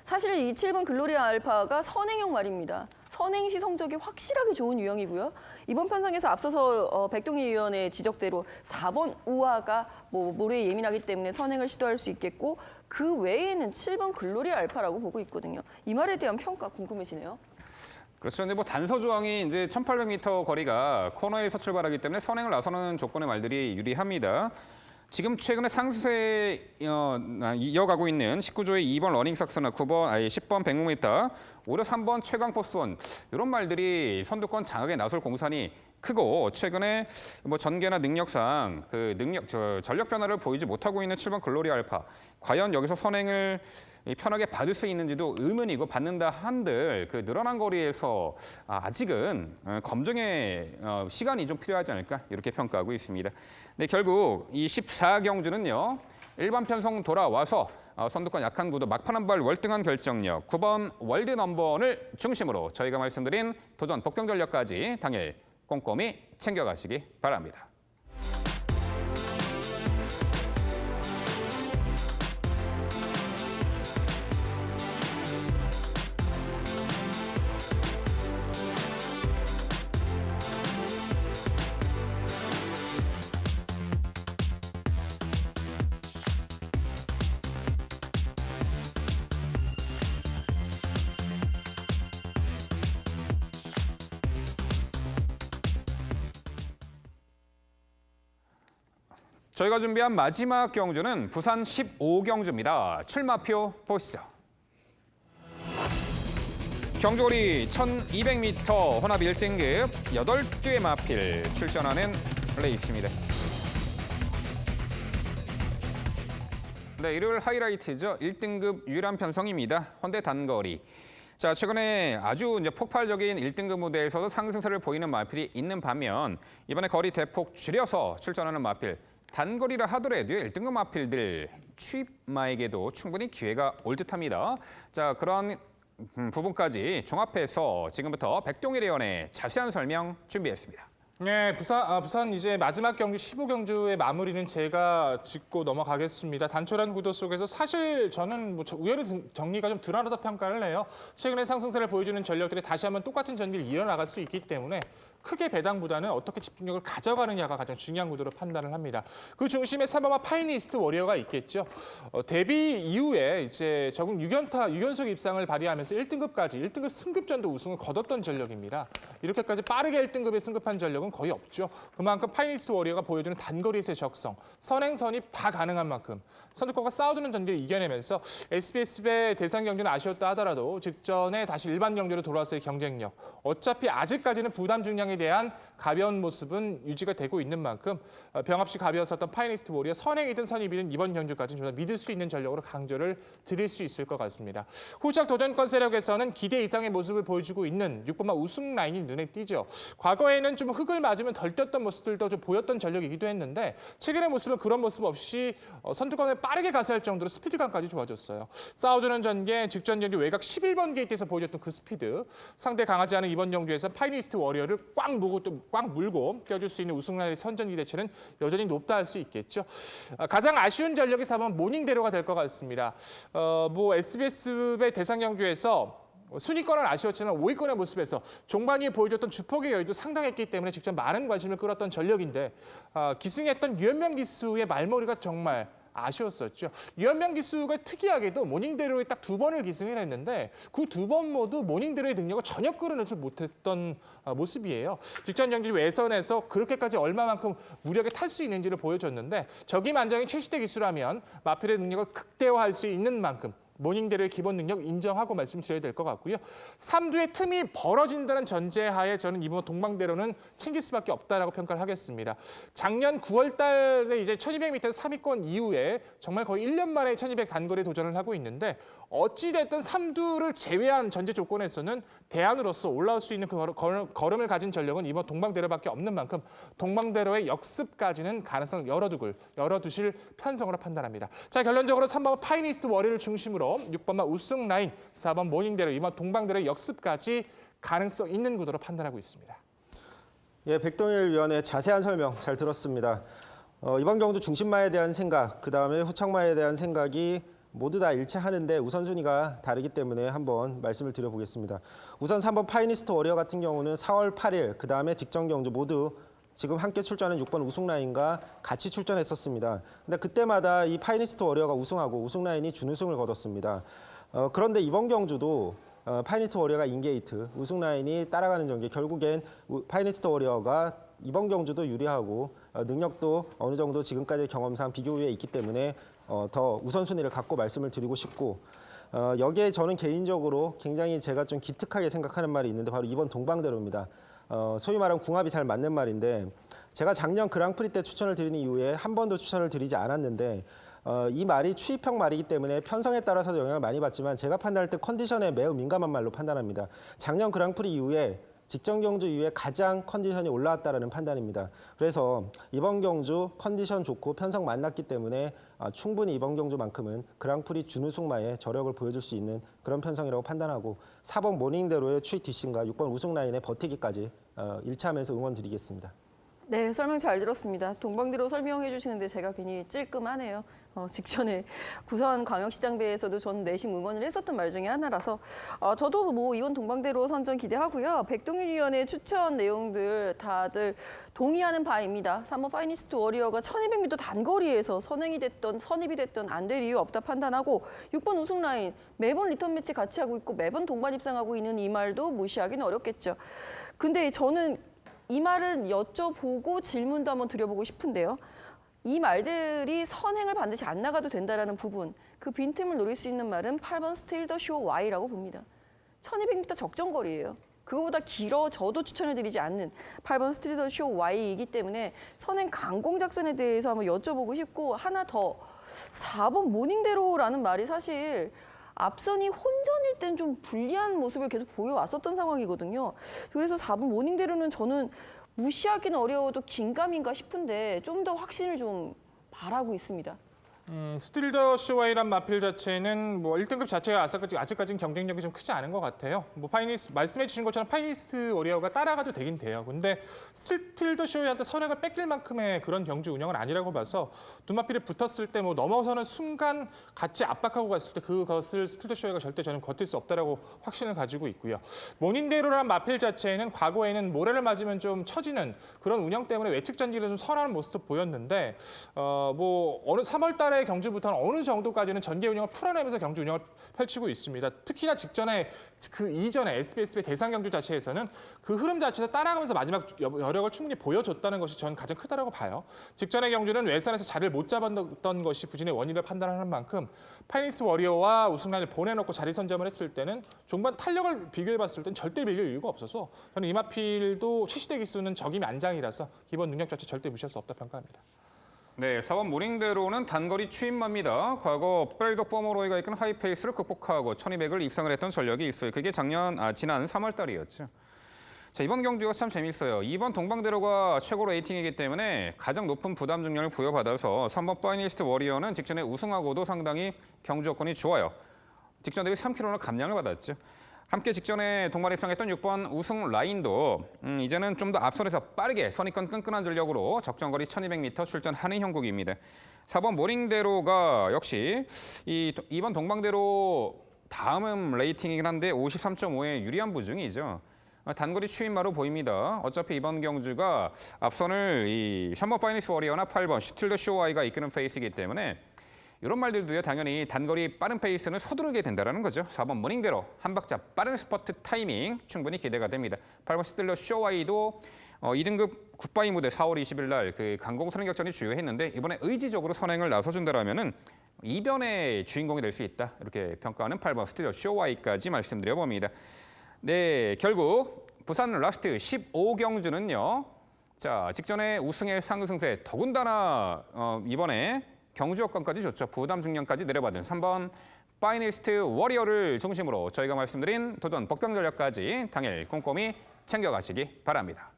사실 이 7번 글로리아 알파가 선행형 말입니다. 선행 시 성적이 확실하게 좋은 유형이고요. 이번 편성에서 앞서서 백동희 위원의 지적대로 4번 우아가 모래에 예민하기 때문에 선행을 시도할 수 있겠고 그 외에는 7번 글로리아 알파라고 보고 있거든요. 이 말에 대한 평가 궁금해지네요. 그렇죠. 근데 단서 조항이 이제 1800m 거리가 코너에서 출발하기 때문에 선행을 나서는 조건의 말들이 유리합니다. 지금 최근에 상승세 이어가고 있는 19조의 2번 러닝삭스나 10번 100m, 오히려 3번 최강포스원 이런 말들이 선두권 장악에 나설 공산이 크고 최근에 전개나 능력상 전력 변화를 보이지 못하고 있는 7번 글로리 알파 과연 여기서 선행을 편하게 받을 수 있는지도 의문이고 받는다 한들 늘어난 거리에서 아직은 검증의 시간이 좀 필요하지 않을까 이렇게 평가하고 있습니다. 네, 결국 이 14경주는요. 일반 편성 돌아와서 선두권 약한 구도 막판 한 발 월등한 결정력 9번 월드 넘버원을 중심으로 저희가 말씀드린 도전 복병 전력까지 당일 꼼꼼히 챙겨가시기 바랍니다. 저희가 준비한 마지막 경주는 부산 15경주입니다. 출마표 보시죠. 경주거리 1200m 혼합 1등급 8개의 마필 출전하는 레이스입니다. 네, 일요일 하이라이트죠. 1등급 유일한 편성입니다. 헌데 단거리. 자, 최근에 아주 이제 폭발적인 1등급 무대에서도 상승세를 보이는 마필이 있는 반면 이번에 거리 대폭 줄여서 출전하는 마필. 단거리라 하더라도 1등급 마필들 취입마에게도 충분히 기회가 올 듯합니다. 자, 그런 부분까지 종합해서 지금부터 백동일 의원의 자세한 설명 준비했습니다. 네, 부산 이제 마지막 경주 15경주의 마무리는 제가 짚고 넘어가겠습니다. 단촐한 구도 속에서 사실 저는 뭐 우열의 정리가 좀 덜하다 평가를 해요. 최근에 상승세를 보여주는 전력들이 다시 한번 똑같은 전기를 이어나갈 수 있기 때문에 크게 배당보다는 어떻게 집중력을 가져가느냐가 가장 중요한 구도로 판단을 합니다. 그 중심에 3번마 파이니스트 워리어가 있겠죠. 데뷔 이후에 이제 적응 6연속 입상을 발휘하면서 1등급 승급전도 우승을 거뒀던 전력입니다. 이렇게까지 빠르게 1등급에 승급한 전력은 거의 없죠. 그만큼 파이니스트 워리어가 보여주는 단거리에서의 적성, 선행, 선입 다 가능한 만큼 선두권과 싸워주는 전개를 이겨내면서 SBS배 대상 경주는 아쉬웠다 하더라도 직전에 다시 일반 경주로 돌아와서의 경쟁력, 어차피 아직까지는 부담 중량에 대한 가벼운 모습은 유지가 되고 있는 만큼 병합시 가벼웠었던 파이니스트 워리어 선행이든 선입이든 이번 경주까지는 좀 더 믿을 수 있는 전력으로 강조를 드릴 수 있을 것 같습니다. 후작 도전권 세력에서는 기대 이상의 모습을 보여주고 있는 6번마 우승 라인이 눈에 띄죠. 과거에는 좀 흙을 맞으면 덜 뛰었던 모습들도 좀 보였던 전력이기도 했는데 최근의 모습은 그런 모습 없이 선두권에 빠르게 가세할 정도로 스피드감까지 좋아졌어요. 싸워주는 전개, 직전 경기 외곽 11번 게이트에서 보여줬던 그 스피드, 상대 강하지 않은 이번 경주에서 파이니스트 워리어를 꽉 물고 껴줄 수 있는 우승 라인의 선전 기대치는 여전히 높다 할 수 있겠죠. 가장 아쉬운 전력이 4번 모닝대로가 될 것 같습니다. SBS배 대상 경주에서 순위권은 아쉬웠지만 5위권의 모습에서 종반위에 보여줬던 주폭의 여유도 상당했기 때문에 직접 많은 관심을 끌었던 전력인데 기승했던 유현명 기수의 말머리가 정말 아쉬웠었죠. 유현명 기수가 특이하게도 모닝대로에 딱 2번을 기승을 했는데 그 2번 모두 모닝대로의 능력을 전혀 끌어내지 못했던 모습이에요. 직전 경기 외선에서 그렇게까지 얼마만큼 무력에 탈 수 있는지를 보여줬는데 적임안정이 최시대 기수라면 마필의 능력을 극대화할 수 있는 만큼 모닝대로의 기본 능력 인정하고 말씀드려야 될 것 같고요. 3두의 틈이 벌어진다는 전제하에 저는 이번 동방대로는 챙길 수밖에 없다라고 평가를 하겠습니다. 작년 9월 달에 이제 1200m 3위권 이후에 정말 거의 1년 만에 1200 단거리 도전을 하고 있는데 어찌됐든 3두를 제외한 전제 조건에서는 대안으로서 올라올 수 있는 그 걸음을 가진 전력은 이번 동방대로밖에 없는 만큼 동방대로의 역습까지는 가능성을 열어두실 편성으로 판단합니다. 자, 결론적으로 3번 파이니스트 워리어를 중심으로 6번만 우승 라인, 4번 모닝대로, 이번 동방대로의 역습까지 가능성 있는 구도로 판단하고 있습니다. 예, 백동일 위원의 자세한 설명 잘 들었습니다. 이번 경주 중심마에 대한 생각, 그다음에 후착마에 대한 생각이 모두 다 일치하는데 우선순위가 다르기 때문에 한번 말씀을 드려보겠습니다. 우선 3번 파이니스트 워리어 같은 경우는 4월 8일, 그다음에 직전 경주 모두 지금 함께 출전한 6번 우승 라인과 같이 출전했었습니다. 근데 그때마다 이 파이니스트 워리어가 우승하고 우승 라인이 준우승을 거뒀습니다. 그런데 이번 경주도 파이니스트 워리어가 인게이트, 우승 라인이 따라가는 전개, 결국엔 파이니스트 워리어가 이번 경주도 유리하고 능력도 어느 정도 지금까지의 경험상 비교 우위에 있기 때문에 더 우선순위를 갖고 말씀을 드리고 싶고 여기에 저는 개인적으로 굉장히 제가 좀 기특하게 생각하는 말이 있는데 바로 이번 동방대로입니다. 소위 말하면 궁합이 잘 맞는 말인데 제가 작년 그랑프리 때 추천을 드린 이후에 한 번도 추천을 드리지 않았는데 이 말이 추입형 말이기 때문에 편성에 따라서도 영향을 많이 받지만 제가 판단할 때 컨디션에 매우 민감한 말로 판단합니다. 작년 그랑프리 이후에 직전 경주 이후에 가장 컨디션이 올라왔다라는 판단입니다. 그래서 이번 경주 컨디션 좋고 편성 만났기 때문에 충분히 이번 경주만큼은 그랑프리 준우승마에 저력을 보여줄 수 있는 그런 편성이라고 판단하고 4번 모닝대로의 추입 뒷심과 6번 우승 라인의 버티기까지 일치하면서 응원 드리겠습니다. 네, 설명 잘 들었습니다. 동방대로 설명해 주시는데 제가 괜히 찔끔하네요. 직전에 부산광역시장배에서도 전 내심 응원을 했었던 말 중에 하나라서 저도 뭐 이번 동방대로 선전 기대하고요. 백동일 위원의 추천 내용들 다들 동의하는 바입니다. 3번 파이니스트 워리어가 1200m 단거리에서 선행이 됐던 선입이 됐던 안 될 이유 없다 판단하고 6번 우승 라인 매번 리턴 매치 같이 하고 있고 매번 동반 입상하고 있는 이 말도 무시하기는 어렵겠죠. 근데 저는 이 말은 여쭤보고 질문도 한번 드려보고 싶은데요. 이 말들이 선행을 반드시 안 나가도 된다라는 부분, 그 빈틈을 노릴 수 있는 말은 8번 스틸 더 쇼 Y라고 봅니다. 1200m 적정거리예요. 그거보다 길어져도 추천을 드리지 않는 8번 스틸 더 쇼 Y이기 때문에 선행 강공 작전에 대해서 한번 여쭤보고 싶고 하나 더 4번 모닝대로라는 말이 사실 앞선이 혼전일 땐 좀 불리한 모습을 계속 보여왔었던 상황이거든요. 그래서 4번 모닝대로는 저는 무시하기는 어려워도 긴가민가 싶은데 좀 더 확신을 좀 바라고 있습니다. 스틸 더 쇼와이란 마필 자체는 뭐 1등급 자체가 아직까지는 경쟁력이 좀 크지 않은 것 같아요. 뭐 파이니스 말씀해 주신 것처럼 파이니스트 워리어가 따라가도 되긴 돼요. 근데 스틸 더 쇼와이한테 선행을 뺏길 만큼의 그런 경주 운영은 아니라고 봐서 두 마필이 붙었을 때 뭐 넘어서는 순간 같이 압박하고 갔을 때 그것을 스틸 더 쇼와이가 절대 저는 버틸 수 없다라고 확신을 가지고 있고요. 모닌데로란 마필 자체는 과거에는 모래를 맞으면 좀 처지는 그런 운영 때문에 외측 전기를 좀 선호하는 모습도 보였는데 뭐 어느 3월 달에 경주부터는 어느 정도까지는 전개 운영을 풀어내면서 경주 운영을 펼치고 있습니다. 특히나 직전에 그 이전에 SBS의 대상 경주 자체에서는 그 흐름 자체에서 따라가면서 마지막 여력을 충분히 보여줬다는 것이 저는 가장 크다고 봐요. 직전의 경주는 외선에서 자리를 못 잡았던 것이 부진의 원인을 판단하는 만큼 파이니스 워리어와 우승라인을 보내놓고 자리 선점을 했을 때는 종반 탄력을 비교해봤을 때는 절대 비교할 이유가 없어서 저는 이마필도 실시대 기수는 적임이 안장이라서 기본 능력 자체 절대 무시할 수 없다 평가합니다. 네, 4번 모닝대로는 단거리 추임마입니다. 과거 프레이더 포머로이가 이끈 하이페이스를 극복하고 1200을 입상을 했던 전력이 있어요. 그게 지난 3월 달이었죠. 자, 이번 경주가 참 재밌어요. 2번 동방대로가 최고 레이팅이기 때문에 가장 높은 부담 중량을 부여받아서 3번 파이니스트 워리어는 직전에 우승하고도 상당히 경주 여건이 좋아요. 직전 대비 3kg나 감량을 받았죠. 함께 직전에 동반 입상했던 6번 우승 라인도 이제는 좀 더 앞선에서 빠르게 선입권 끈끈한 전력으로 적정거리 1200m 출전하는 형국입니다. 4번 모닝대로가 역시 이 2번 동방대로 다음 레이팅이긴 한데 53.5의 유리한 부중이죠. 단거리 추임마로 보입니다. 어차피 이번 경주가 앞선을 이 3번 파이니스 워리어나 8번 스틸 더 쇼와이가 이끄는 페이스이기 때문에 이런 말들도요. 당연히 단거리 빠른 페이스는 서두르게 된다는 거죠. 4번 모닝대로 한 박자 빠른 스퍼트 타이밍 충분히 기대가 됩니다. 8번 스틸러 쇼와이도 2등급 굿바이 무대 4월 20일 날 그 강공 선행 격전이 주요했는데 이번에 의지적으로 선행을 나서준다라면은 이변의 주인공이 될 수 있다. 이렇게 평가하는 8번 스틸러 쇼와이까지 말씀드려 봅니다. 네, 결국 부산 라스트 15경주는요. 자, 직전에 우승의 상승세 더군다나 이번에 경주 여건까지 좋죠. 부담 중량까지 내려받은 3번 파이니스트 워리어를 중심으로 저희가 말씀드린 도전 복병 전략까지 당일 꼼꼼히 챙겨가시기 바랍니다.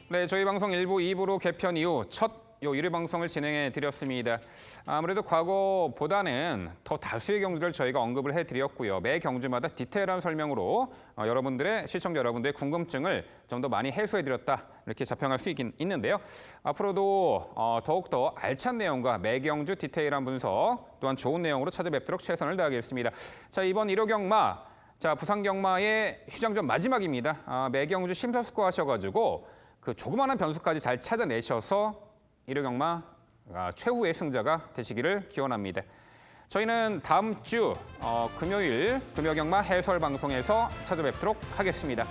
네, 저희 방송 1부, 2부로 개편 이후 첫 일회 방송을 진행해 드렸습니다. 아무래도 과거보다는 더 다수의 경주를 저희가 언급을 해드렸고요. 매 경주마다 디테일한 설명으로 여러분들의 시청자 여러분들의 궁금증을 좀 더 많이 해소해 드렸다 이렇게 자평할 수 있긴 있는데요. 앞으로도 더욱더 알찬 내용과 매 경주 디테일한 분석 또한 좋은 내용으로 찾아뵙도록 최선을 다하겠습니다. 자, 이번 1호 경마, 자 부산 경마의 휴장전 마지막입니다. 매 경주 심사숙고하셔가지고 그 조그마한 변수까지 잘 찾아내셔서 1호 경마 최후의 승자가 되시기를 기원합니다. 저희는 다음 주 금요일 금요 경마 해설 방송에서 찾아뵙도록 하겠습니다.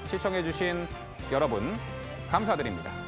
시청해 주신 여러분 감사드립니다.